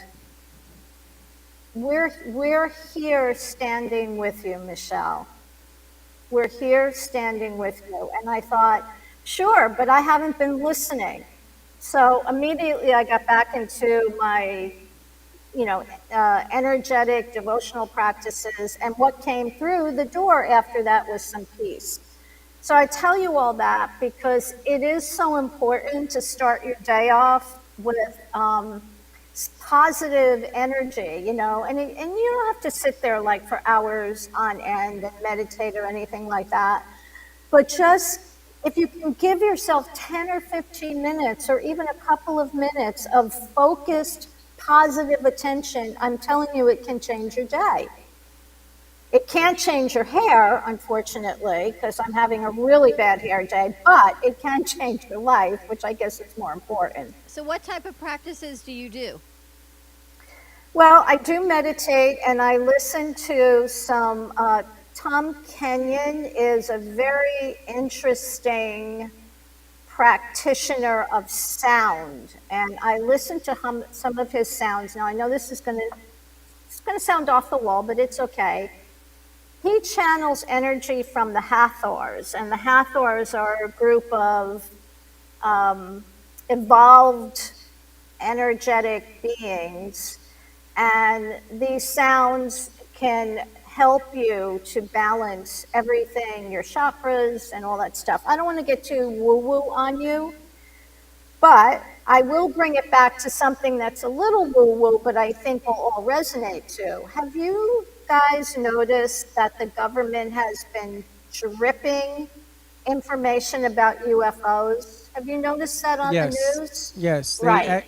we're here standing with you, Michelle. We're here standing with you. And I thought, sure, but I haven't been listening. So immediately I got back into my, energetic devotional practices. And what came through the door after that was some peace. So I tell you all that because it is so important to start your day off with positive energy, and you don't have to sit there like for hours on end and meditate or anything like that. But just if you can give yourself 10 or 15 minutes or even a couple of minutes of focused, positive attention, I'm telling you, it can change your day. It can't change your hair, unfortunately, because I'm having a really bad hair day, but it can change your life, which I guess is more important. So what type of practices do you do? Well, I do meditate and I listen to some, Tom Kenyon is a very interesting practitioner of sound. And I listen to some of his sounds. Now I know this is gonna sound off the wall, but it's okay. He channels energy from the Hathors, and the Hathors are a group of evolved energetic beings. And these sounds can help you to balance everything, your chakras and all that stuff. I don't want to get too woo-woo on you, but I will bring it back to something that's a little woo-woo, but I think will all resonate too. Have you guys noticed that the government has been dripping information about UFOs? Have you noticed that on the news? Yes. Right.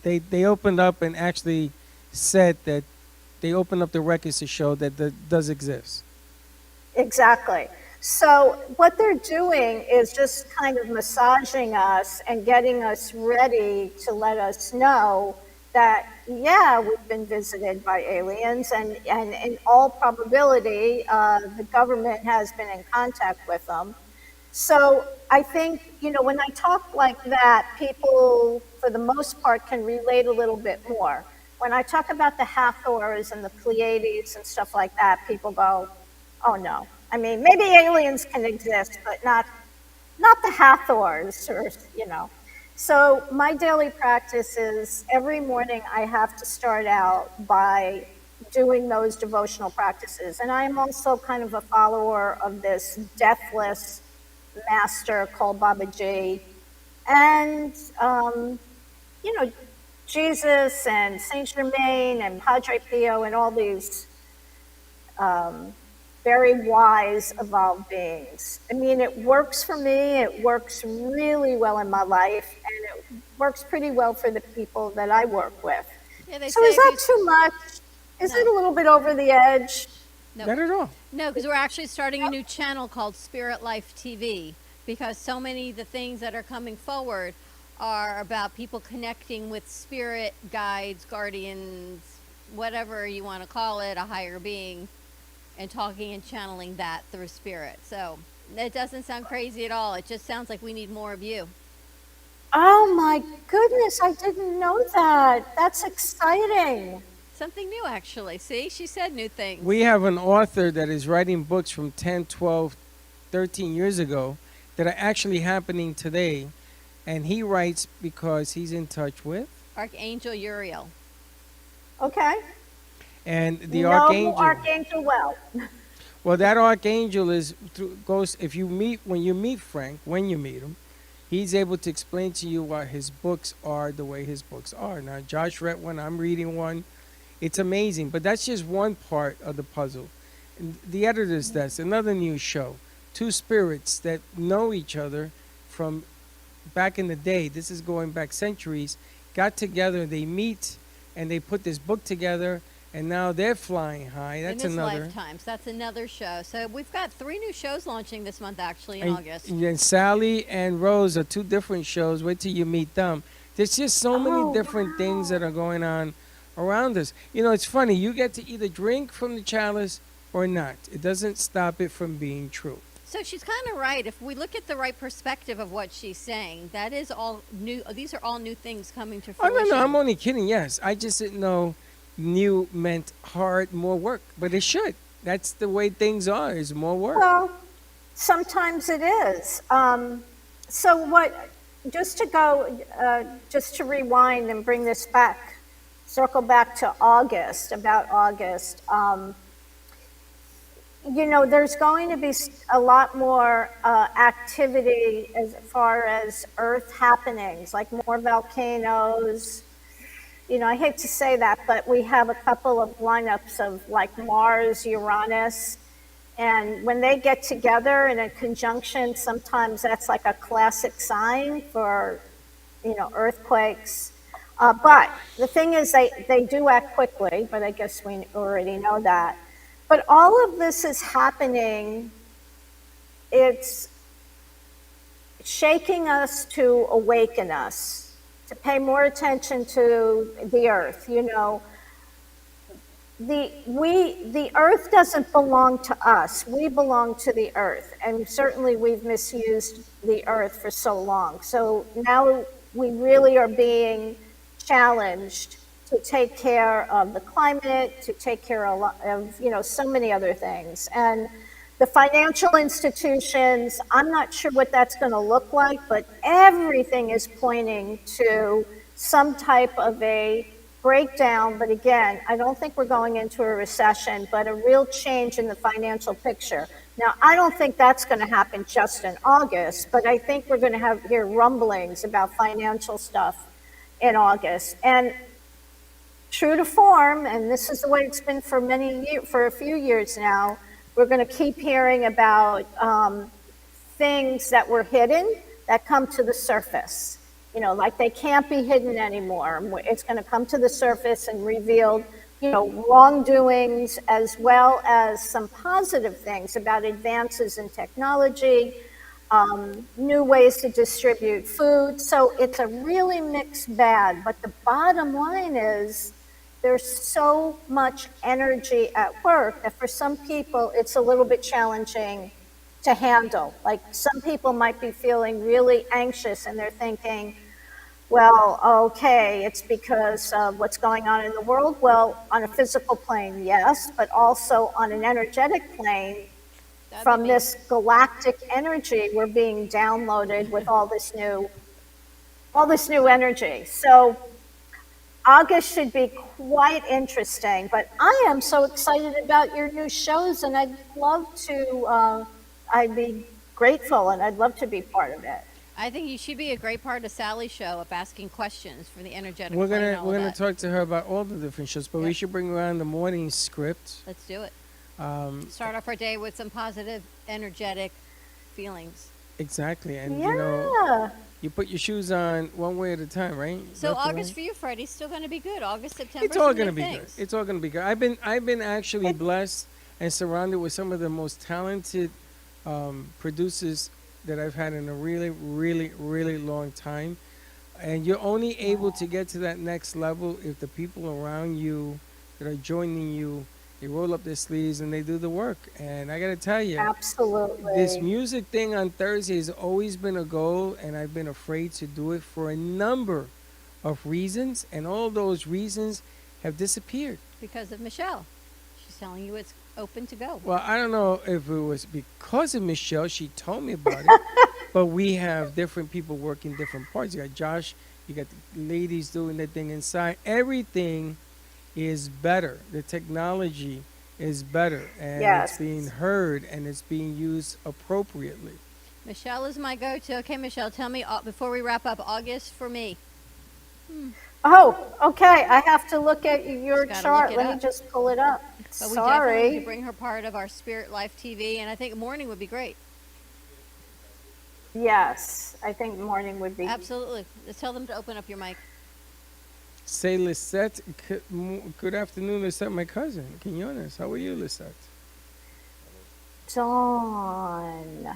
They opened up and actually said that they opened up the records to show that does exist. Exactly. So what they're doing is just kind of massaging us and getting us ready to let us know that, yeah, we've been visited by aliens, and in all probability, the government has been in contact with them. So I think, when I talk like that, people, for the most part, can relate a little bit more. When I talk about the Hathors and the Pleiades and stuff like that, people go, oh no. I mean, maybe aliens can exist, but not the Hathors, or. So my daily practice is every morning I have to start out by doing those devotional practices. And I am also kind of a follower of this deathless master called Babaji. And, you know, Jesus and Saint Germain and Padre Pio and all these very wise, evolved beings. I mean, it works for me. It works really well in my life, and it works pretty well for the people that I work with. Yeah, they So say is if that you- too much? Is it a little bit over the edge? No. Not at all. No, because we're actually starting a new channel called Spirit Life TV, because so many of the things that are coming forward are about people connecting with spirit guides, guardians, whatever you want to call it, a higher being, and talking and channeling that through spirit. So it doesn't sound crazy at all. It just sounds like we need more of you. Oh my goodness, I didn't know that. That's exciting. Something new, actually. See, she said new things. We have an author that is writing books from 10, 12, 13 years ago that are actually happening today. And he writes because he's in touch with. Archangel Uriel. Okay. And the No archangel. Archangel well. Well, that archangel goes, when you meet Frank, when you meet him, he's able to explain to you why his books are the way his books are. Now, Josh read one, I'm reading one. It's amazing, but that's just one part of the puzzle. And the editor's desk, another new show. Two spirits that know each other from back in the day. This is going back centuries. Got together, they meet, and they put this book together, and now they're flying high. That's in this another. lifetimes. That's another show. So we've got 3 new shows launching this month, actually, in And, August. and Sally and Rose are 2 different shows. Wait till you meet them. There's just so many different things that are going on around us. You know, it's funny. You get to either drink from the chalice or not. It doesn't stop it from being true. So she's kind of right. If we look at the right perspective of what she's saying, that is all new. These are all new things coming to Oh, fruition. no, I'm only kidding. Yes, I just didn't know new meant hard, more work. But it should. That's the way things are, is more work. Well, sometimes it is. So what, just to rewind and bring this back, circle back to August, about August. You know, there's going to be a lot more activity as far as Earth happenings, like more volcanoes. You know, I hate to say that, but we have a couple of lineups of like Mars, Uranus, and when they get together in a conjunction, sometimes that's like a classic sign for, you know, earthquakes. But the thing is, they do act quickly, but I guess we already know that. But all of this is happening, it's shaking us to awaken us, to pay more attention to the earth. You know, the earth doesn't belong to us. We belong to the earth. And certainly we've misused the earth for so long. So now we really are being challenged to take care of the climate, to take care of, you know, so many other things. And the financial institutions, I'm not sure what that's going to look like, but everything is pointing to some type of a breakdown. But again, I don't think we're going into a recession, but a real change in the financial picture. Now, I don't think that's going to happen just in August, but I think we're going to hear rumblings about financial stuff in August. And true to form, and this is the way it's been for for a few years now, we're going to keep hearing about things that were hidden that come to the surface. You know, like they can't be hidden anymore. It's going to come to the surface and reveal, you know, wrongdoings as well as some positive things about advances in technology, new ways to distribute food. So it's a really mixed bag. But the bottom line is there's so much energy at work that for some people it's a little bit challenging to handle. Like some people might be feeling really anxious and they're thinking, well, okay, it's because of what's going on in the world. Well, on a physical plane, yes, but also on an energetic plane, from this galactic energy, we're being downloaded with all this new energy. So August should be quite interesting, but I am so excited about your new shows, and I'd love to, I'd be grateful, and I'd love to be part of it. I think she'd be a great part of Sally's show of asking questions for the energetic. We're plane and gonna all we're of gonna that. talk to her about all the different shows, but we Yep. should bring around the morning script. Let's do it. Um, Start off our day with some positive, energetic feelings. exactly, and Yeah. you put your shoes on one way at a time, right? So Left to August right? for you, Freddie, still going to be good. August, September. It's all some gonna good be things. good. It's all gonna be good. I've been actually blessed and surrounded with some of the most talented producers that I've had in a really, really, really long time. And you're only able to get to that next level if the people around you that are joining you, they roll up their sleeves and they do the work. And I gotta tell you, Absolutely. this music thing on Thursday has always been a goal, and I've been afraid to do it for a number of reasons, and all those reasons have disappeared. Because of Michelle. She's telling you it's open to go. Well, I don't know if it was because of Michelle. She told me about it. But we have different people working different parts. You got Josh, you got the ladies doing their thing inside. Everything is better. The technology is better. And Yes. it's being heard and it's being used appropriately. Michelle is my go-to. Okay, Michelle, tell me before we wrap up, August for me. Oh, okay. I have to look at your Just gotta chart. look it Let me up. just pull it up. But we definitely need to Sorry. bring her part of our Spirit Life TV, and I think morning would be great. Yes, I think morning would be. Absolutely. Just tell them to open up your mic. Say, Lisette, good afternoon, Lisette, my cousin. Quinones, how are you, Lisette? Dawn.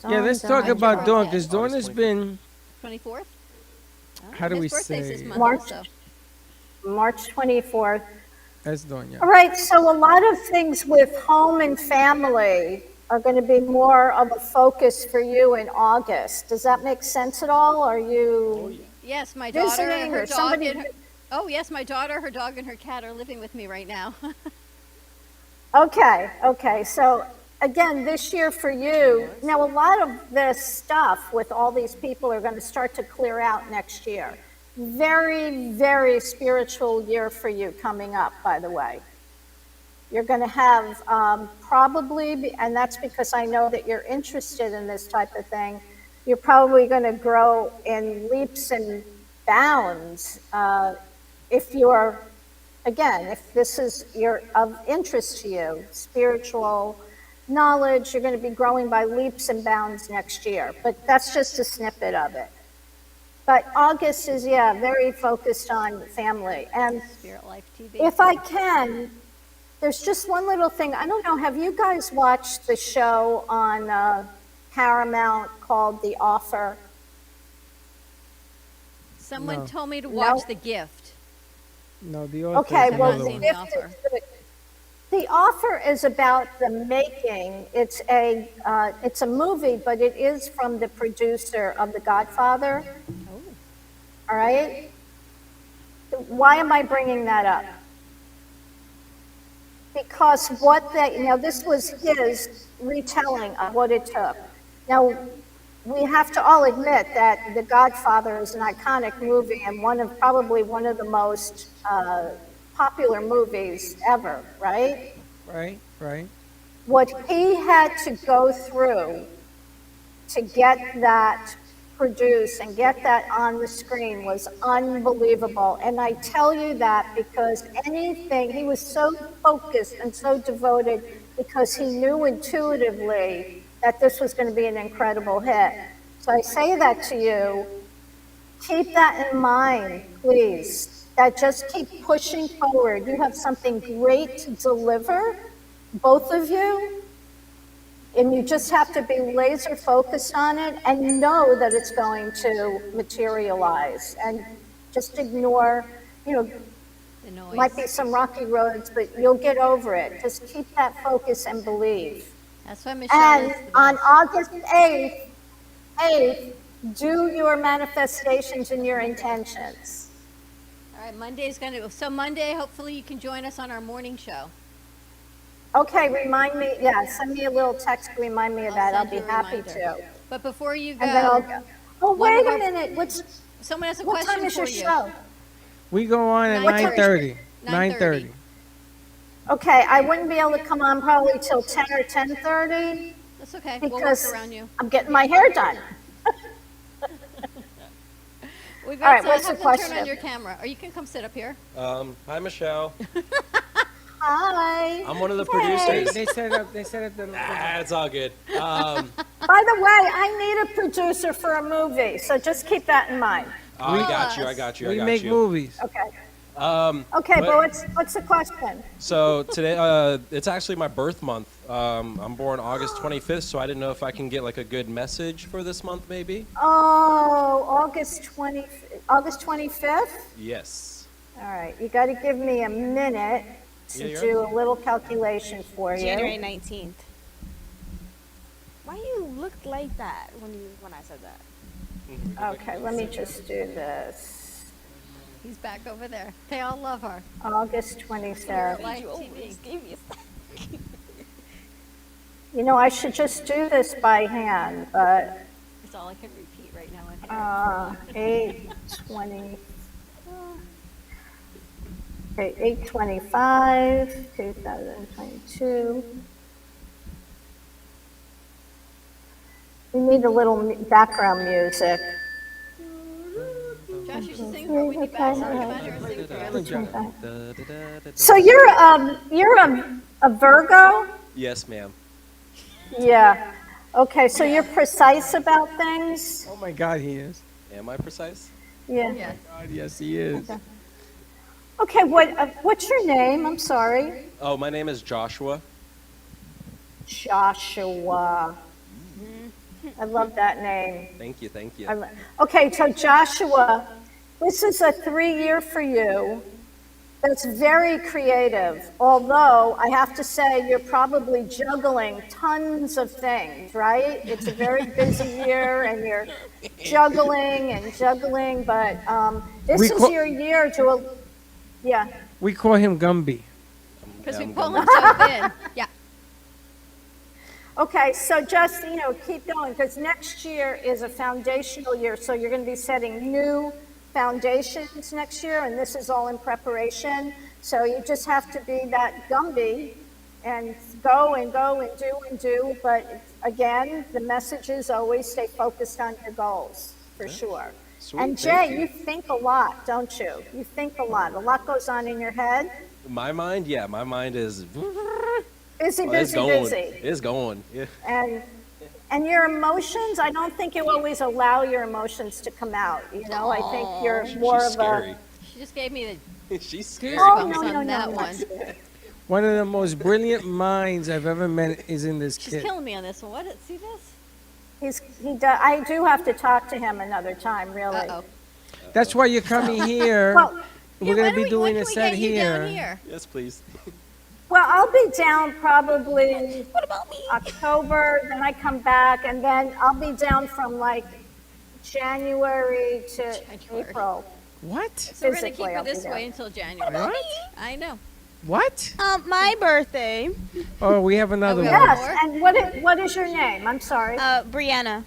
Yeah, let's Dawn, talk Dawn, about Dawn. Dawn, because Dawn has been, 24th? How do His we birthday's say this it? month March. also. March 24th. that's Dawn, yeah. All right, so a lot of things with home and family are going to be more of a focus for you in August. Does that make sense at all? Are you Yes, my daughter, visiting her or dog, somebody? and her, oh yes, my daughter, her dog, and her cat are living with me right now. Okay, okay. So again, this year for you, now a lot of this stuff with all these people are going to start to clear out next year. Very, very spiritual year for you coming up, by the way. You're going to have and that's because I know that you're interested in this type of thing, you're probably going to grow in leaps and bounds if you're, again, if this is of interest to you, spiritual knowledge, you're going to be growing by leaps and bounds next year. But that's just a snippet of it. But August is, very focused on family. And Spirit Life TV. if I can, there's just one little thing. I don't know, have you guys watched the show on Paramount called The Offer? Someone No. told me to watch No. The Gift. No, the author Okay, is well, another The seen one. The Gift Offer. is good. The Offer is about the making. It's a movie, but it is from the producer of The Godfather. All right? Why am I bringing that up? Because this was his retelling of what it took. Now, we have to all admit that The Godfather is an iconic movie and probably one of the most popular movies ever, right? Right, right. What he had to go through to get that produced and get that on the screen was unbelievable. And I tell you that because he was so focused and so devoted because he knew intuitively that this was going to be an incredible hit. So I say that to you, keep that in mind, please, that just keep pushing forward. You have something great to deliver, both of you, and you just have to be laser focused on it and know that it's going to materialize. And just ignore, The noise. might be some rocky roads, but you'll get over it. Just keep that focus and believe. That's why Michelle And is the on best. August 8th, do your manifestations and your intentions. All right, Monday's going to. So Monday, hopefully you can join us on our morning show. Okay, remind me, send me a little text, remind me of that. I'll send be you a happy reminder. to. But before you go, And then I'll go. Oh, one wait of a our- minute. someone has a What question time is for your you. show? We go on at What time is 9:30. 9:30. 9:30. Okay, I wouldn't be able to come on probably till 10 or 10:30 That's okay. We'll work because around you. I'm getting my hair done. We've All right, got what's to the have them turn question? on your camera, or you can come sit up here. Hi, Michelle. Hi. I'm one of the Hey. producers. They set up the. It's all good. By the way, I need a producer for a movie, so just keep that in mind. I got you. I got you. I We got make you. movies. Okay. but- Okay, but what's the question? So today, it's actually my birth month. I'm born August 25th, so I didn't know if I can get like a good message for this month, maybe. Oh, August 25th? Yes. All right, you got to give me a minute Yeah, to you're do a little calculation for you. January 19th. Why you looked like that when I said that? Okay, let me just do this. He's back over there. They all love her. August 23rd. Live TV. You know, I should just do this by hand, but It's all I can repeat right now. 8/20. Okay, 8/25, 2022. We need a little background music. Josh, you should sing for her when you back. Come on here and sing for us. So you're a Virgo? Yes, ma'am. Yeah. Okay, so you're precise about things? Oh my God, he is. Am I precise? Yeah. Yes. God, yes, he is. Okay, what's your name? I'm sorry. Oh, my name is Joshua. Joshua. I love that name. Thank you. Thank you. Okay, so Joshua, this is a 3-year for you. That's very creative. Although I have to say, you're probably juggling tons of things, right? It's a very busy year, and you're juggling. But this We is call- your year to, yeah. We call him Gumby. Because we I'm pull gonna- him so thin. Yeah. Okay, so just, keep going, because next year is a foundational year, so you're going to be setting new foundations next year, and this is all in preparation. So you just have to be that Gumby and go and do. But again, the message is always stay focused on your goals, for sure. Sweet, And thank Jay, you think a lot, don't you? You think a lot. A lot goes on in your head. My mind, yeah, my mind is. Busy. It's going. It's going. Yeah. And your emotions, I don't think you always allow your emotions to come out. I think you're more She's of scary. She just gave me She's scary. a. Oh, bumps no, on that no. one. One of the most brilliant minds I've ever met is in this She's kid. killing me on this one. What? See this? I do have to talk to him another time, really. Uh-oh. That's why you're coming here. Well, We're Yeah, gonna be doing a set when can we get you down here. here? Yes, please. Well, I'll be down probably What about me? October, then I come back, and then I'll be down from like January to April. What? So we're going to keep Physically, her I'll be this there. way until January. What? I know. What? My birthday. Oh, we have another we one. have- Yes, and what is your name? I'm sorry. Brianna,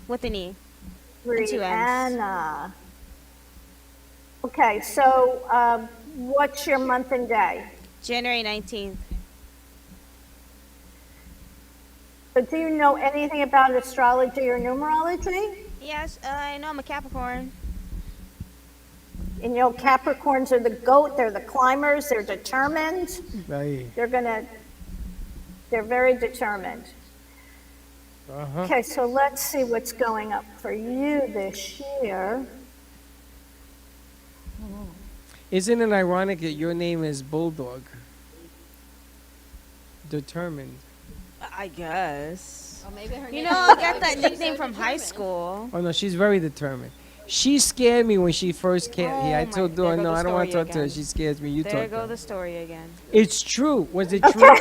with an E. and 2 N's. Brianna. Okay, so what's your month and day? January 19th. But do you know anything about astrology or numerology? Yes, I know I'm a Capricorn. And Capricorns are the goat, they're the climbers, they're determined. Right. They're very determined. Uh-huh. Okay, so let's see what's going up for you this year. Isn't it ironic that your name is Bulldog? Determined. I guess. Well, maybe her You name know, is I got that She's nickname so from high determined. school. Oh no, she's very determined. She scared me when she first came here. I my- told there her, go no, the I don't want to story talk to her. again. She scares me. You There talk to go her. the story again. It's true. Was it true?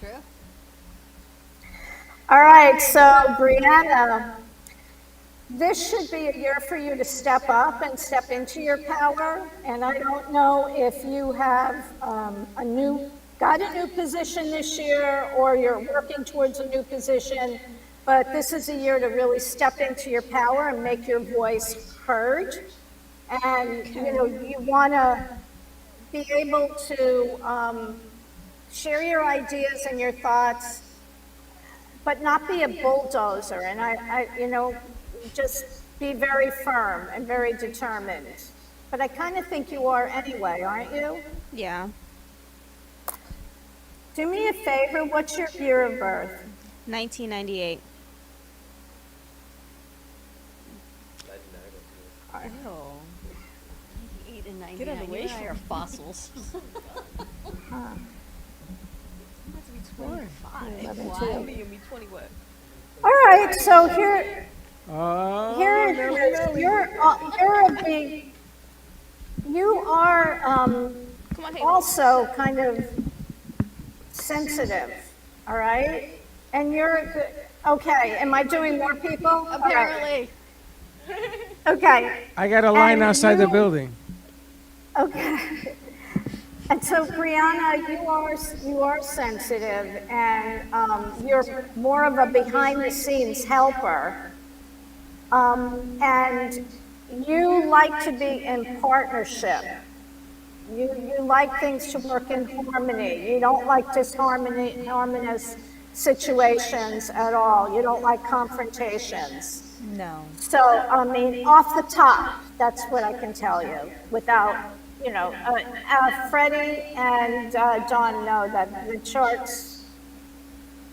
True. All right, so Brianna, this should be a year for you to step up and step into your power. And I don't know if you have got a new position this year or you're working towards a new position, but this is a year to really step into your power and make your voice heard. And, you want to be able to share your ideas and your thoughts, but not be a bulldozer. And I just be very firm and very determined. But I kind of think you are anyway, aren't you? Yeah. Do me a favor, what's your year of birth? 1998. Ew. 98 and 99. Get out of the way. You and I are fossils. All right, so here Oh, it is. You're a big. You are also kind of sensitive. All right, and you're a good. Okay, am I doing more people? All right. Apparently. Okay. I got a line And outside the you- building. Okay. And so, Brianna, you are sensitive, and you're more of a behind-the-scenes helper, and you like to be in partnership. You like things to work in harmony. You don't like disharmonious situations at all. You don't like confrontations. No. So, I mean, off the top, that's what I can tell you without, Freddie and Dawn know that the charts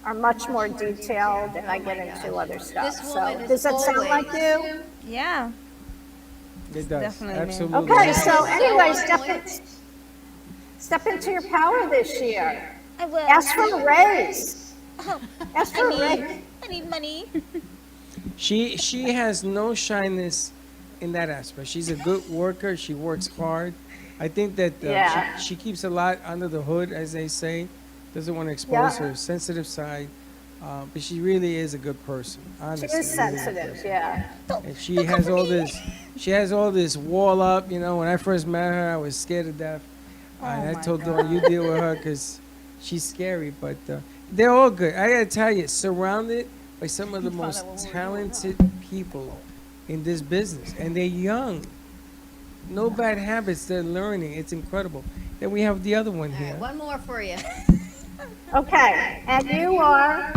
are much more detailed and I get into other stuff. This So, woman is does that sound like always- you? Yeah. It does. Definitely me. Absolutely. Okay, so anyway, step into your power this year. I will. Ask for a raise. Oh, Ask for a raise. I need money. She has no shyness in that aspect. She's a good worker. She works hard. I think that Yeah. she keeps a lot under the hood, as they say. Doesn't want to expose Yeah. her sensitive side, but she really is a good person. She Honestly, is really a good sensitive, person. yeah. And she has all this. She has all this wall up. You know, when I first met her, I was scared to death. And I told Dawn, "You deal with her because she's scary." But they're all good. I gotta tell you, surrounded by some of the most talented people in this business, and they're young. No bad habits. They're learning. It's incredible. Then we have the other one All here. right, one more for you. Okay, and you are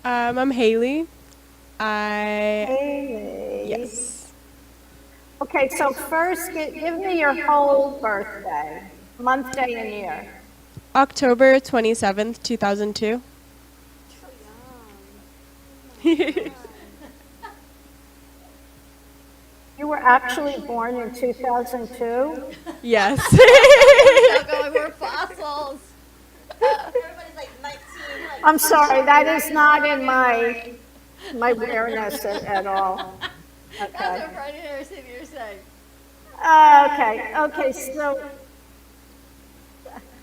I'm Haley. I Haley. yes. Okay, so first, give me your whole birthday, month, day, and year. October 27th, 2002. You were actually born in 2002? Yes. Now going, we're fossils. I'm sorry, that is not in my awareness at all. That's Okay. what Friday Night Senior saying. Okay, so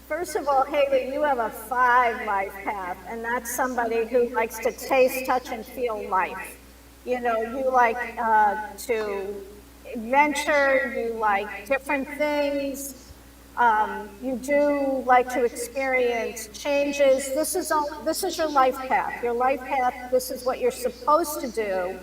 first of all, Haley, you have a 5 life path, and that's somebody who likes to taste, touch, and feel life. You know, you like to adventure, you like different things, you do like to experience changes. This is your life path. Your life path, this is what you're supposed to do.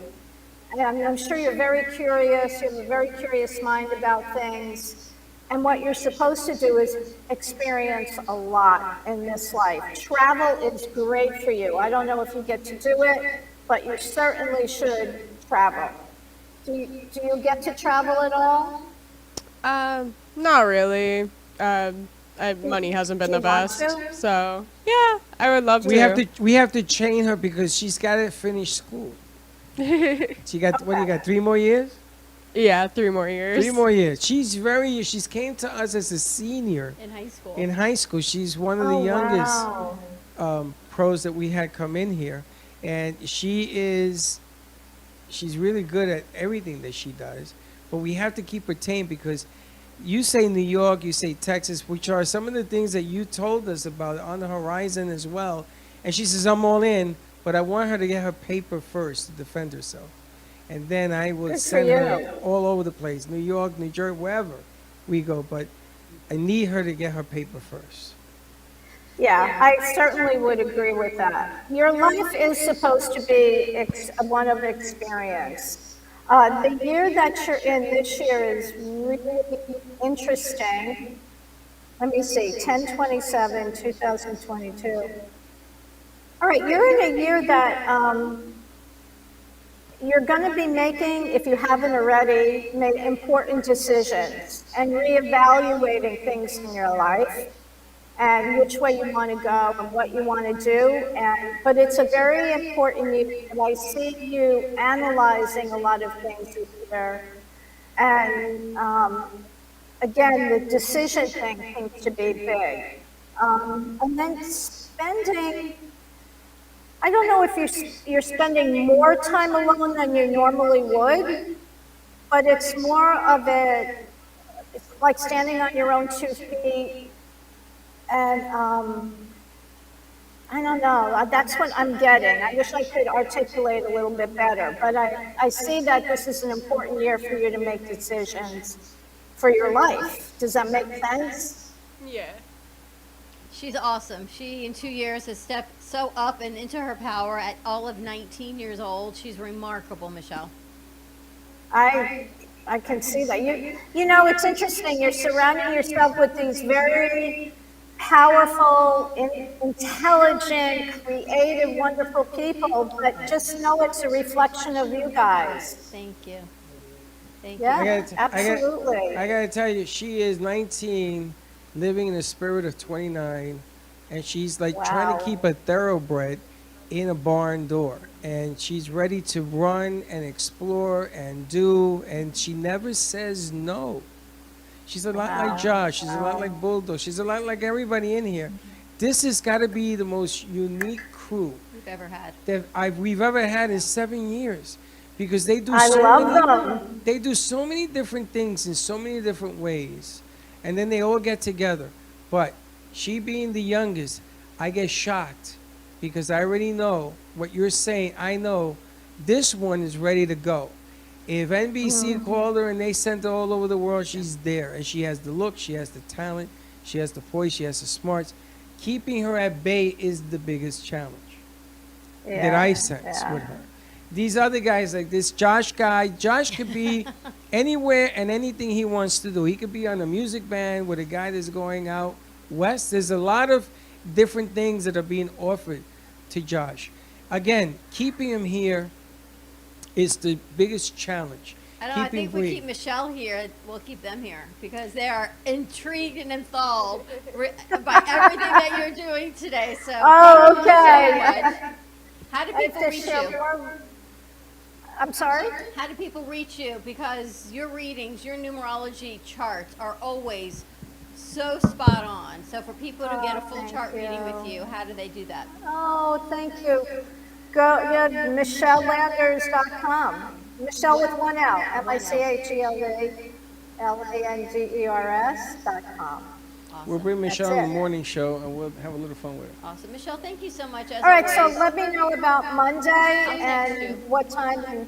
And I'm sure you're very curious, you have a very curious mind about things. And what you're supposed to do is experience a lot in this life. Travel is great for you. I don't know if you get to do it, but you certainly should travel. Do you get to travel at all? Not really. Money hasn't been Do the you want best. to? So, yeah, I would love We have to train her because she's got to finish school. She got what? You got 3 more years? Yeah, 3 more years. 3 more years. She's came to us as a senior In high school. in high school. She's one of the Oh, youngest wow. pros that we had come in here, and she's really good at everything that she does. But we have to keep her tame because you say New York, you say Texas, which are some of the things that you told us about on the horizon as well. And she says, "I'm all in, but I want her to get her paper first to defend herself." And then I will Good for send her you. all over the place, New York, New Jersey, wherever we go. But I need her to get her paper first. Yeah, I certainly would agree with that. Your life is supposed to be one of experience. The year that you're in this year is really interesting. Let me see, 10/27, 2022. All right, you're in a year that you're going to be making, if you haven't already, made important decisions and reevaluating things in your life and which way you want to go and what you want to do. But it's a very important year. And I see you analyzing a lot of things this year. And again, the decision thing seems to be big. And then spending, I don't know if you're spending more time alone than you normally would, but it's more of it's like standing on your own 2 feet. And I don't know, that's what I'm getting. I wish I could articulate a little bit better, but I see that this is an important year for you to make decisions for your life. Does that make sense? Yeah. She's awesome. She, in 2 years, has stepped so up and into her power at all of 19 years old. She's remarkable, Michelle. I can see that. You know, it's interesting. You're surrounding yourself with these very powerful, intelligent, creative, wonderful people, but just know it's a reflection of you guys. Thank you. Thank Yeah, you. absolutely. I gotta tell you, she is 19, living in the spirit of 29, and she's like trying to Wow. keep a thoroughbred in a barn door. And she's ready to run and explore and do, and she never says no. She's a lot like Josh. She's a lot like Bulldog. She's a lot like everybody in here. This has got to be the most unique crew We've ever had. that we've ever had in 7 years, because they do I so love many, them. they do so many different things in so many different ways, and then they all get together. But she being the youngest, I get shocked because I already know what you're saying. I know this one is ready to go. If NBC called her and they sent her all over the world, she's there. And she has the look, she has the talent, she has the poise, she has the smarts. Keeping her at bay is the biggest challenge that I sense with her. These other guys, like this Josh guy, Josh could be anywhere and anything he wants to do. He could be on a music band with a guy that's going out west. There's a lot of different things that are being offered to Josh. Again, keeping him here is the biggest challenge. I don't know, I Keeping think if we Bree. keep Michelle here, we'll keep them here because they are intrigued and enthralled by everything that you're doing today. So, Oh, thank you so okay. much. How do people reach you? I'm sorry? How do people reach you? Because your readings, your numerology charts are always so spot on. So for people to get a full thank chart reading with you. you, how do they do that? Oh, thank you. Go, MichelleLanders.com. Michelle with one L, MichelleLanders.com. We'll bring Michelle That's on the it. morning show and we'll have a little fun with her. Awesome. Michelle, thank you so much. As All right, so always. let me know about Monday text and you. what time. And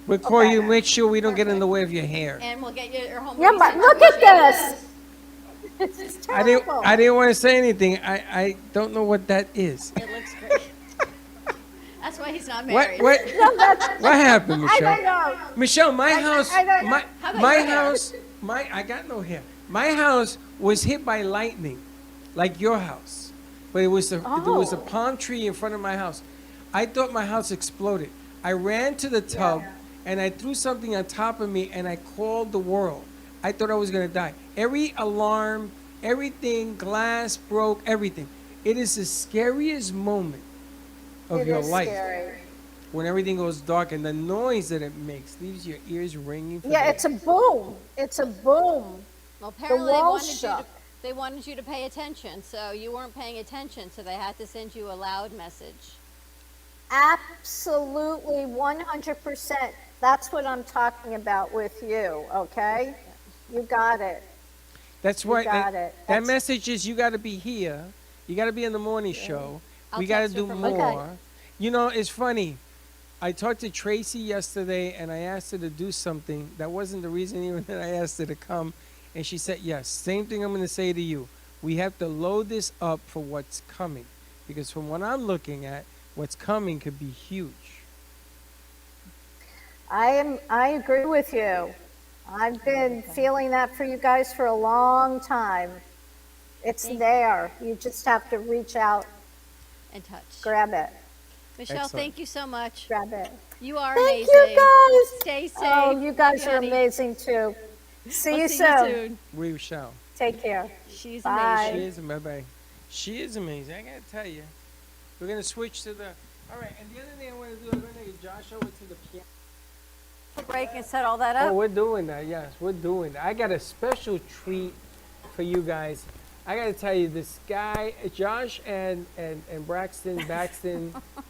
We'll call you, make sure we don't get in the way of your hair. And we'll get your home yeah, but research look at appreciated. this. This is I terrible. didn't want to say anything. I don't know what that is. It looks great. That's why he's not What married. No, that's, what happened, I Michelle? don't know. Michelle, my house, I don't know. my How about my your hair? house, I got no hair. My house was hit by lightning, like your house, but there was a Oh. palm tree in front of my house. I thought my house exploded. I ran to the tub and I threw something on top of me and I called the world. I thought I was gonna die. Every alarm, everything, glass broke, everything. It is the scariest moment of It your is life. scary. When everything goes dark and the noise that it makes leaves your ears ringing. For Yeah, days. it's a boom. It's a boom. Well, apparently wall they wanted you to pay attention, so you weren't paying attention, so they had to send you a loud message. Absolutely, 100%. That's what I'm talking about with you, okay? You got it. That's You right. got that, it. that That's- message is you got to be here. You got to be in the morning show. I'll We got to text her do from more. Okay. You know, it's funny. I talked to Tracy yesterday and I asked her to do something. That wasn't the reason even that I asked her to come. And she said, yes, same thing I'm going to say to you. We have to load this up for what's coming. Because from what I'm looking at, what's coming could be huge. I agree with you. I've been feeling that for you guys for a long time. It's there. You just have to reach out, And touch. grab it. Michelle, Excellent. thank you so much. Grab it. You are Thank amazing. you guys. Stay safe. Oh, you guys are honey. amazing too. See We'll you see soon. We shall. Take care. She's Bye. amazing. She is bye-bye. She is amazing. I gotta tell you. We're gonna switch to the. All right. And the other thing I want to do, I'm gonna get Josh over to the piano. Break and set all that Oh, up. we're doing that. Yes, we're doing that. I got a special treat for you guys. I got to tell you, this guy, Josh and Braxton,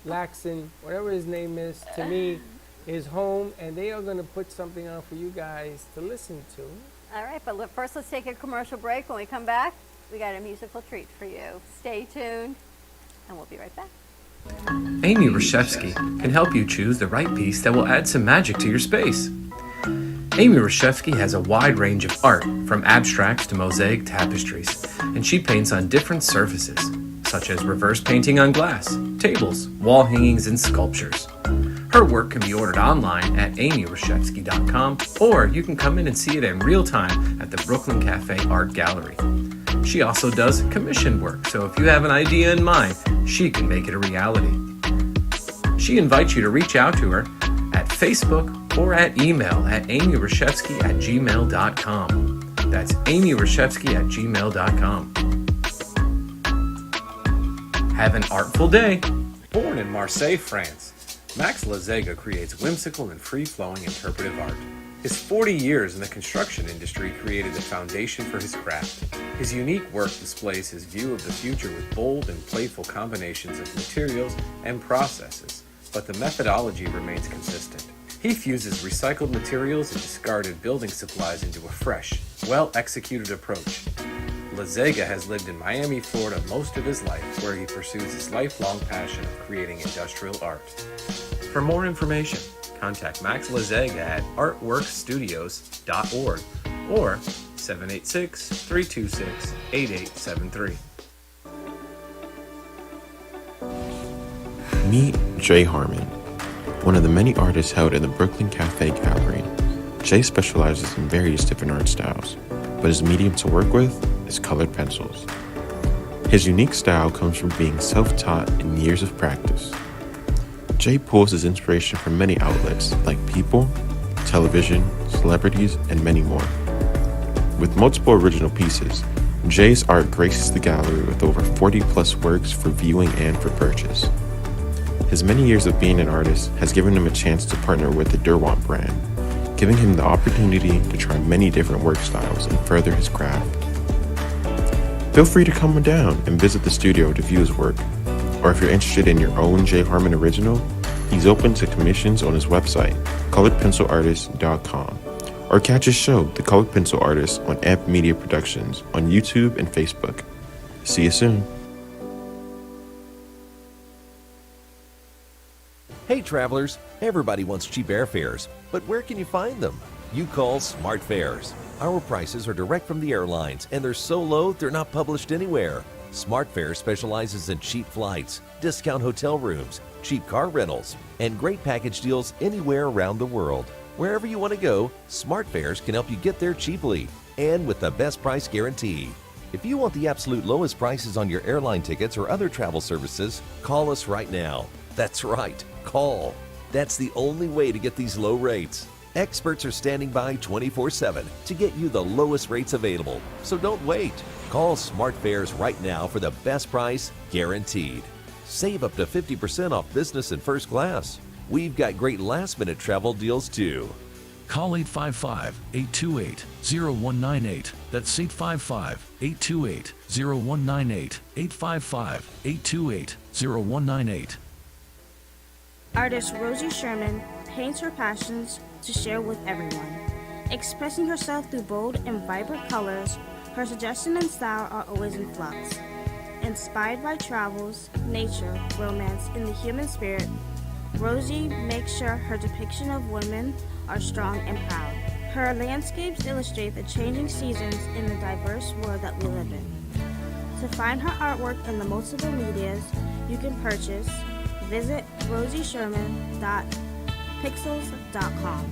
Laxton, whatever his name is, to me, is home, and they are going to put something on for you guys to listen to. All right, but first let's take a commercial break. When we come back, we got a musical treat for you. Stay tuned, and we'll be right back. Amy Reshevsky can help you choose the right piece that will add some magic to your space. Amy Reshevsky has a wide range of art, from abstracts to mosaic tapestries, and she paints on different surfaces, such as reverse painting on glass, tables, wall hangings, and sculptures. Her work can be ordered online at amyreshevsky.com, or you can come in and see it in real time at the Brooklyn Cafe Art Gallery. She also does commission work, so if you have an idea in mind, she can make it a reality. She invites you to reach out to her at Facebook or at email at amyreshevsky@gmail.com. That's amyreshevsky@gmail.com. Have an artful day. Born in Marseille, France, Max Lazega creates whimsical and free-flowing interpretive art. His 40 years in the construction industry created a foundation for his craft. His unique work displays his view of the future with bold and playful combinations of materials and processes, but the methodology remains consistent. He fuses recycled materials and discarded building supplies into a fresh, well-executed approach. Lazega has lived in Miami, Florida most of his life, where he pursues his lifelong passion of creating industrial art. For more information, contact Max Lazega at artworkstudios.org or 786-326-8873. Meet Jay Harmon, one of the many artists held in the Brooklyn Cafe Gallery. Jay specializes in various different art styles, but his medium to work with is colored pencils. His unique style comes from being self-taught and years of practice. Jay pulls his inspiration from many outlets like people, television, celebrities, and many more. With multiple original pieces, Jay's art graces the gallery with over 40 plus works for viewing and for purchase. His many years of being an artist has given him a chance to partner with the Derwent brand, giving him the opportunity to try many different work styles and further his craft. Feel free to come down and visit the studio to view his work, or if you're interested in your own Jay Harmon original, he's open to commissions on his website, coloredpencilartist.com, or catch his show, The Colored Pencil Artist, on Amp Media Productions on YouTube and Facebook. See you soon. Hey travelers, everybody wants cheap airfares, but where can you find them? You call Smart Fares. Our prices are direct from the airlines, and they're so low they're not published anywhere. Smart Fares specializes in cheap flights, discount hotel rooms, cheap car rentals, and great package deals anywhere around the world. Wherever you want to go, Smart Fares can help you get there cheaply and with the best price guarantee. If you want the absolute lowest prices on your airline tickets or other travel services, call us right now. That's right, call. That's the only way to get these low rates. Experts are standing by 24/7 to get you the lowest rates available, so don't wait. Call Smart Fares right now for the best price guaranteed. Save up to 50% off business and first class. We've got great last-minute travel deals too. Call 855-828-0198. That's 855-828-0198. 855-828-0198. Artist Rosie Sherman paints her passions to share with everyone. Expressing herself through bold and vibrant colors, her suggestion and style are always in flux. Inspired by travels, nature, romance, and the human spirit, Rosie makes sure her depiction of women are strong and proud. Her landscapes illustrate the changing seasons in the diverse world that we live in. To find her artwork in the multiple medias you can purchase, visit rosiesherman.pixels.com.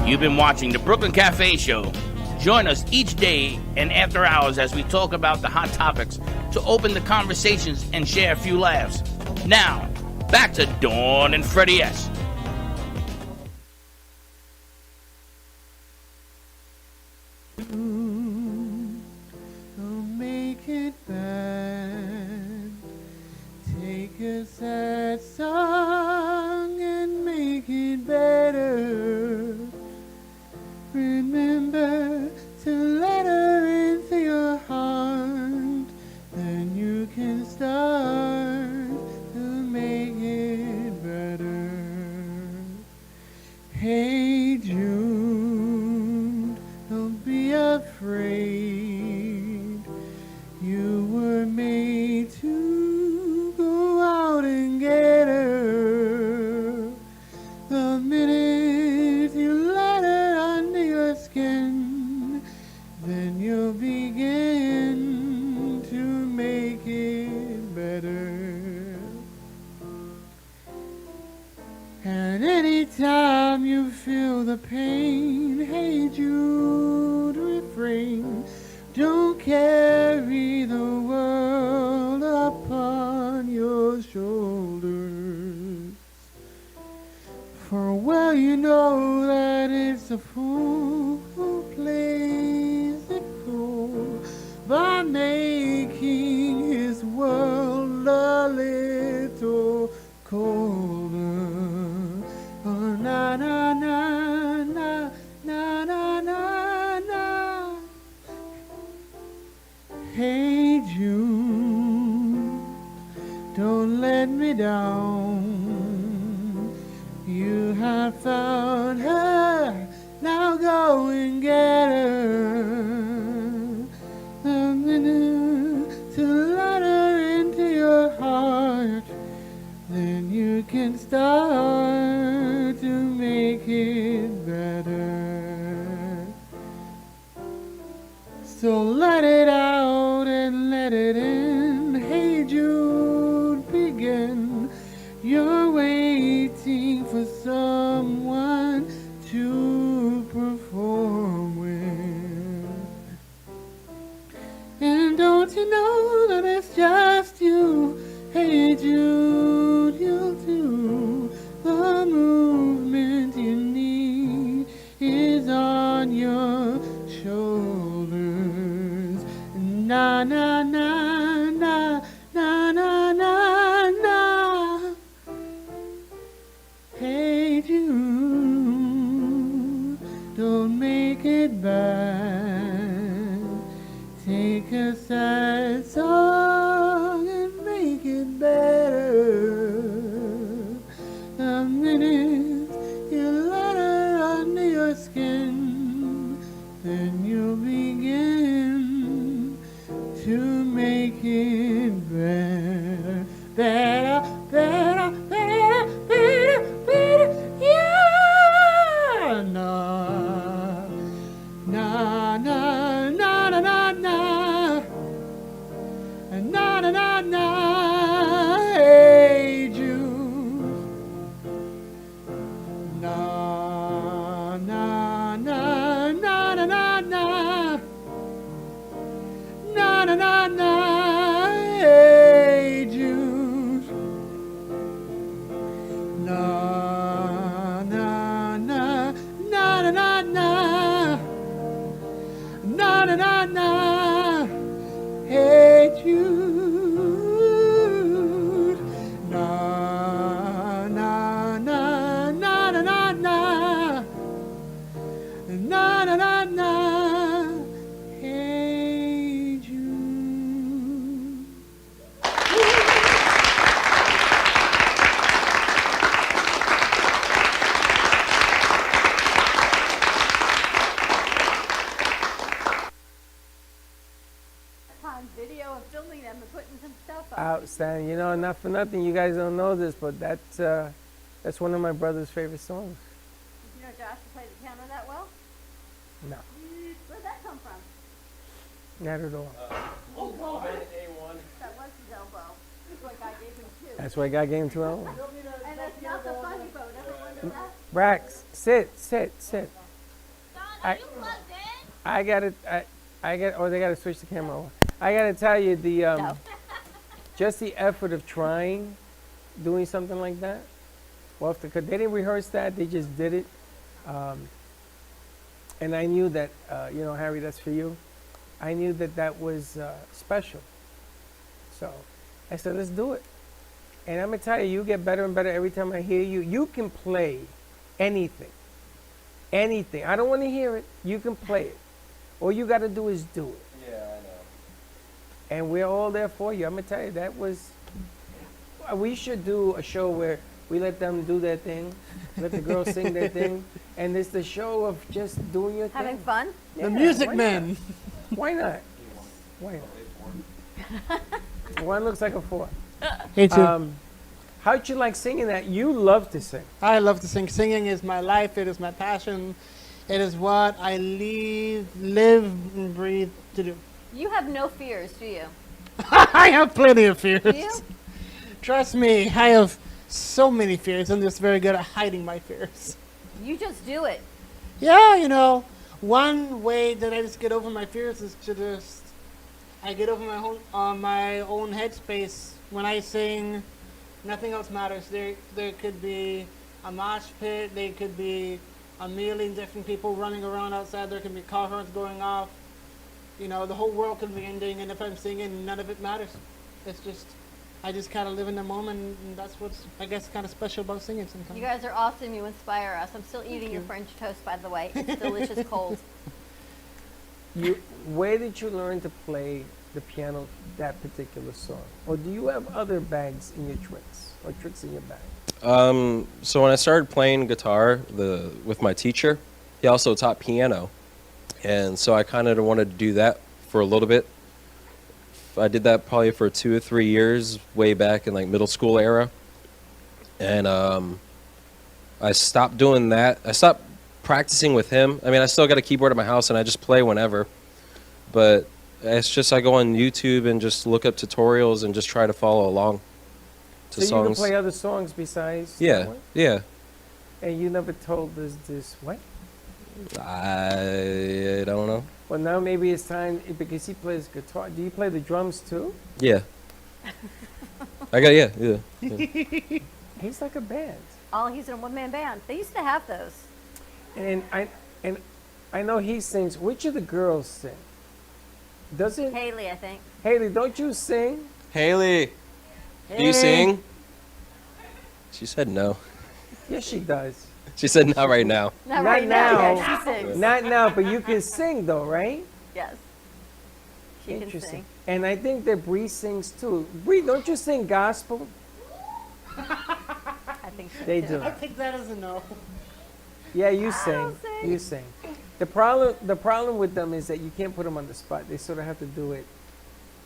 You've been watching the Brooklyn Cafe Show. Join us each day and after hours as we talk about the hot topics to open the conversations and share a few laughs. Now, back to Dawn and Freddie S. Don't make it bad. Take a sad song and make it better. Remember to let her into your heart. Then you can start to make it better. Hey Jude, don't be afraid. You were made to go out and get her. The minute you let her under your skin, then you'll begin to make it better. And anytime you feel the pain, hey Jude, refrain. Don't carry the world upon your shoulders. For well you know that it's a fool who plays it cool by making his world a little colder. Oh, na na na na na na na na. Hey June, don't let me down. You have found her, now go and get her. The minute to let her into your heart, then you can start to make it better. So let it out and let it in. Hey Jude, begin. You're waiting for someone to perform with. And don't you know that it's just you? Hey Jude, you'll do the movement you need is on your shoulders. Na na na na na na na na. Hey Jude, don't make it bad. Take a sad song and make it better. The minute you let her under your skin, then you'll begin to make it better. Better, better, better, better, better, yeah! Na, na, na, na, na, na, na. Na, na, na, na. Hey Jude. Na, na, na, na, na, na, na. Na, na, na, na. Hey Jude. Na, na, na, na, na, na, na. Na, na, na, na. Hey Jude. Na, na, na, na, na, na, na. Na, na, na, na. Hey Jude. On video of filming them and putting some stuff up. Outstanding. You know, not for nothing, you guys don't know this, but that's one of my brother's favorite songs. Did you know Josh can play the piano that well? No, Where'd that come from? not at all. That was his elbow. That's what God gave him too. That's why God gave him 12. And that's not the funny bone. Ever wondered that? Brax, sit. I got it. Oh, they got to switch the camera over. I gotta tell you, the No. just the effort of trying, doing something like that. Well, they didn't rehearse that; they just did it. And I knew that, Harry, that's for you. I knew that that was special. So I said, let's do it. And I'm gonna tell you, you get better and better every time I hear you. You can play anything, anything. I don't want to hear it. You can play it. All you got to do is do it. Yeah, I know. And we're all there for you. I'm gonna tell you, that was. We should do a show where we let them do their thing, let the girls sing their thing, and it's the show of just doing your Having thing. fun? Yeah, The Music why Men. not? Why not? Why not? One looks like a four. Me too. How'd you like singing that? You love to sing. I love to sing. Singing is my life. It is my passion. It is what I live and breathe to do. You have no fears, do you? I have plenty of fears. Do you? Trust me, I have so many fears. I'm just very good at hiding my fears. You just do it. Yeah, one way that I just get over my fears is to I get over my own headspace. When I sing, nothing else matters. There could be a mosh pit. There could be a million different people running around outside. There can be car horns going off. The whole world could be ending, and if I'm singing, none of it matters. It's just, I just kind of live in the moment, and that's what's, I guess, kind of special about singing sometimes. You guys are awesome. You inspire us. I'm still eating your French toast, by the way. It's delicious cold. Where did you learn to play the piano, that particular song? Or do you have other bags in your tricks, or tricks in your bag? So when I started playing guitar with my teacher, he also taught piano. And so I kind of wanted to do that for a little bit. I did that probably for 2 or 3 years, way back in like middle school era. And I stopped doing that. I stopped practicing with him. I mean, I still got a keyboard at my house and I just play whenever. But it's just I go on YouTube and just look up tutorials and just try to follow along to So songs. you can play other songs besides that Yeah, one? yeah. And you never told us this, what? I don't know. Well, now maybe it's time, because he plays guitar. Do you play the drums too? Yeah. Yeah. He's like a band. Oh, he's in a one-man band. They used to have those. And I know he sings. Which of the girls sing? Doesn't Haley, I think. Haley, don't you sing? Haley, do you sing? She said no. Yes, she does. She said not right now. Not right now. now. Yeah, she sings. Not now, but you can sing though, right? Yes. She can Interesting. sing. And I think that Bree sings too. Bree, don't you sing gospel? I think so They too. do. I take that as a no. Yeah, you sing. You sing. The problem with them is that you can't put them on the spot. They sort of have to do it.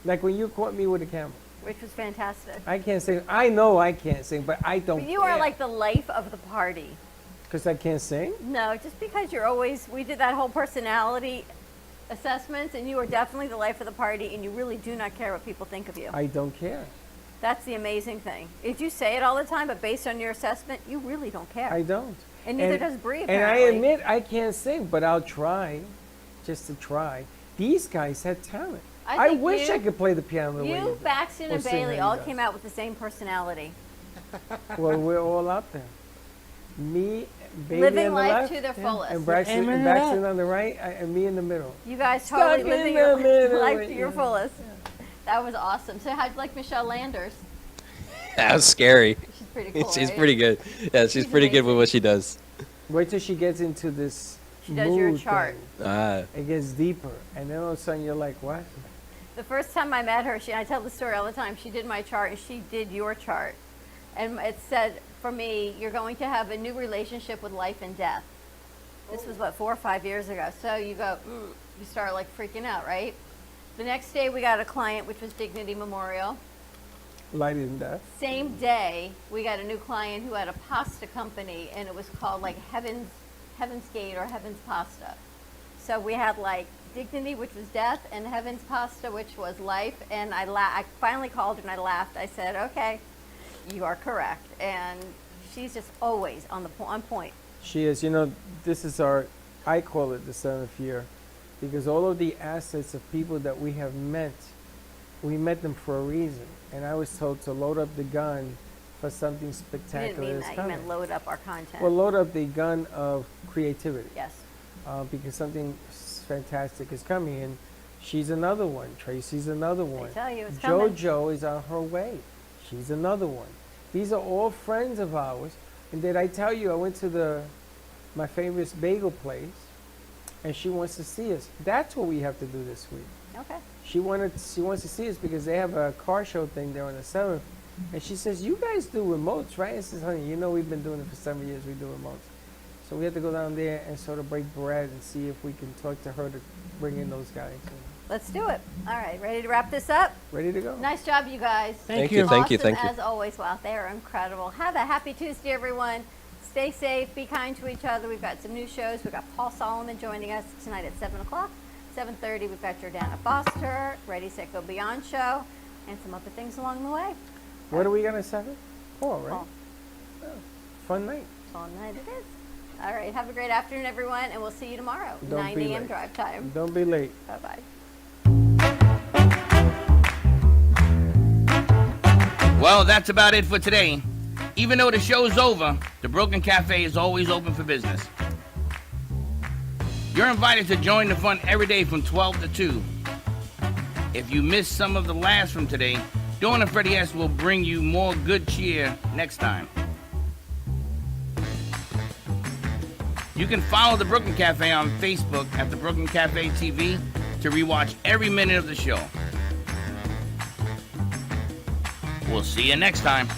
Like when you caught me with a camera. Which was fantastic. I can't sing. I know I can't sing, but I don't But you are like the life of the party. because I can't sing? No, just because you're always, we did that whole personality assessments, and you are definitely the life of the party, and you really do not care what people think of you. I don't care. That's the amazing thing. If you say it all the time, but based on your assessment, you really don't care. I don't. And neither does Bree, And I apparently. admit I can't sing, but I'll try, just to try. These guys had talent. I think wish you- I could play the piano the way You, do. Baxton, Or and sing Bailey how he all does. came out with the same personality. Well, we're all out there. Me, Bailey Living on the life left, to their fullest. and Braxton, Amen and to Braxton on the right, and me in the middle. You guys Stuck totally in living the your middle, life to your yeah. fullest. That was awesome. So how'd you like Michelle Landers? That was scary. She's pretty cool, She's right? pretty good. Yeah, she's pretty good with what she does. Wait till she gets into this She does your mood chart. thing. Ah. It gets deeper, and then all of a sudden you're like, what? The first time I met her, I tell the story all the time, she did my chart and she did your chart. And it said, for me, you're going to have a new relationship with life and death. This was, 4 or 5 years ago. So you go, you start like freaking out, right? The next day we got a client, which was Dignity Memorial. Lighter than that. Same day, we got a new client who had a pasta company, and it was called like Heaven's Gate or Heaven's Pasta. So we had like Dignity, which was death, and Heaven's Pasta, which was life. And I finally called her and I laughed. I said, okay, you are correct. And she's just always on point. She is. You know, this is I call it the 7th year, because all of the assets of people that we have met we met them for a reason. And I was told to load up the gun for something You spectacular didn't mean that's that. You coming. meant load up our content. Well, load up the gun of creativity. Yes. Because something fantastic is coming. And she's another one. Tracy's another one. tell you, it's coming. JoJo is on her way. She's another one. These are all friends of ours. And did I tell you I went to my famous bagel place, and she wants to see us. That's what we have to do this week. Okay. She wants to see us because they have a car show thing there on the 7th. And she says, you guys do remotes, right? I says, honey, you know we've been doing it for 7 years. We do remotes. So we have to go down there and sort of break bread and see if we can talk to her to bring in those guys. Let's do it. All right, ready to wrap this up? Ready to go. Nice job, you guys. Thank you. Thank you. Thank you. As always. Wow, they are incredible. Have a happy Tuesday, everyone. Stay safe. Be kind to each other. We've got some new shows. We've got Paul Solomon joining us tonight at 7 o'clock. 7:30, we've got Jordana Foster, Ready, Set, Go Beyond show, and some other things along the way. What are we going to 7? 4, right? Paul. Oh, fun night. Fun night it is. All right, have a great afternoon, everyone, and we'll see you tomorrow, Don't 9 be a.m. late. drive time. Don't be late. Bye-bye. Well, that's about it for today. Even though the show's over, the Brooklyn Cafe is always open for business. You're invited to join the fun every day from 12 to 2. If you missed some of the laughs from today, Dawn and Freddie S. will bring you more good cheer next time. You can follow the Brooklyn Cafe on Facebook at the Brooklyn Cafe TV to rewatch every minute of the show. We'll see you next time.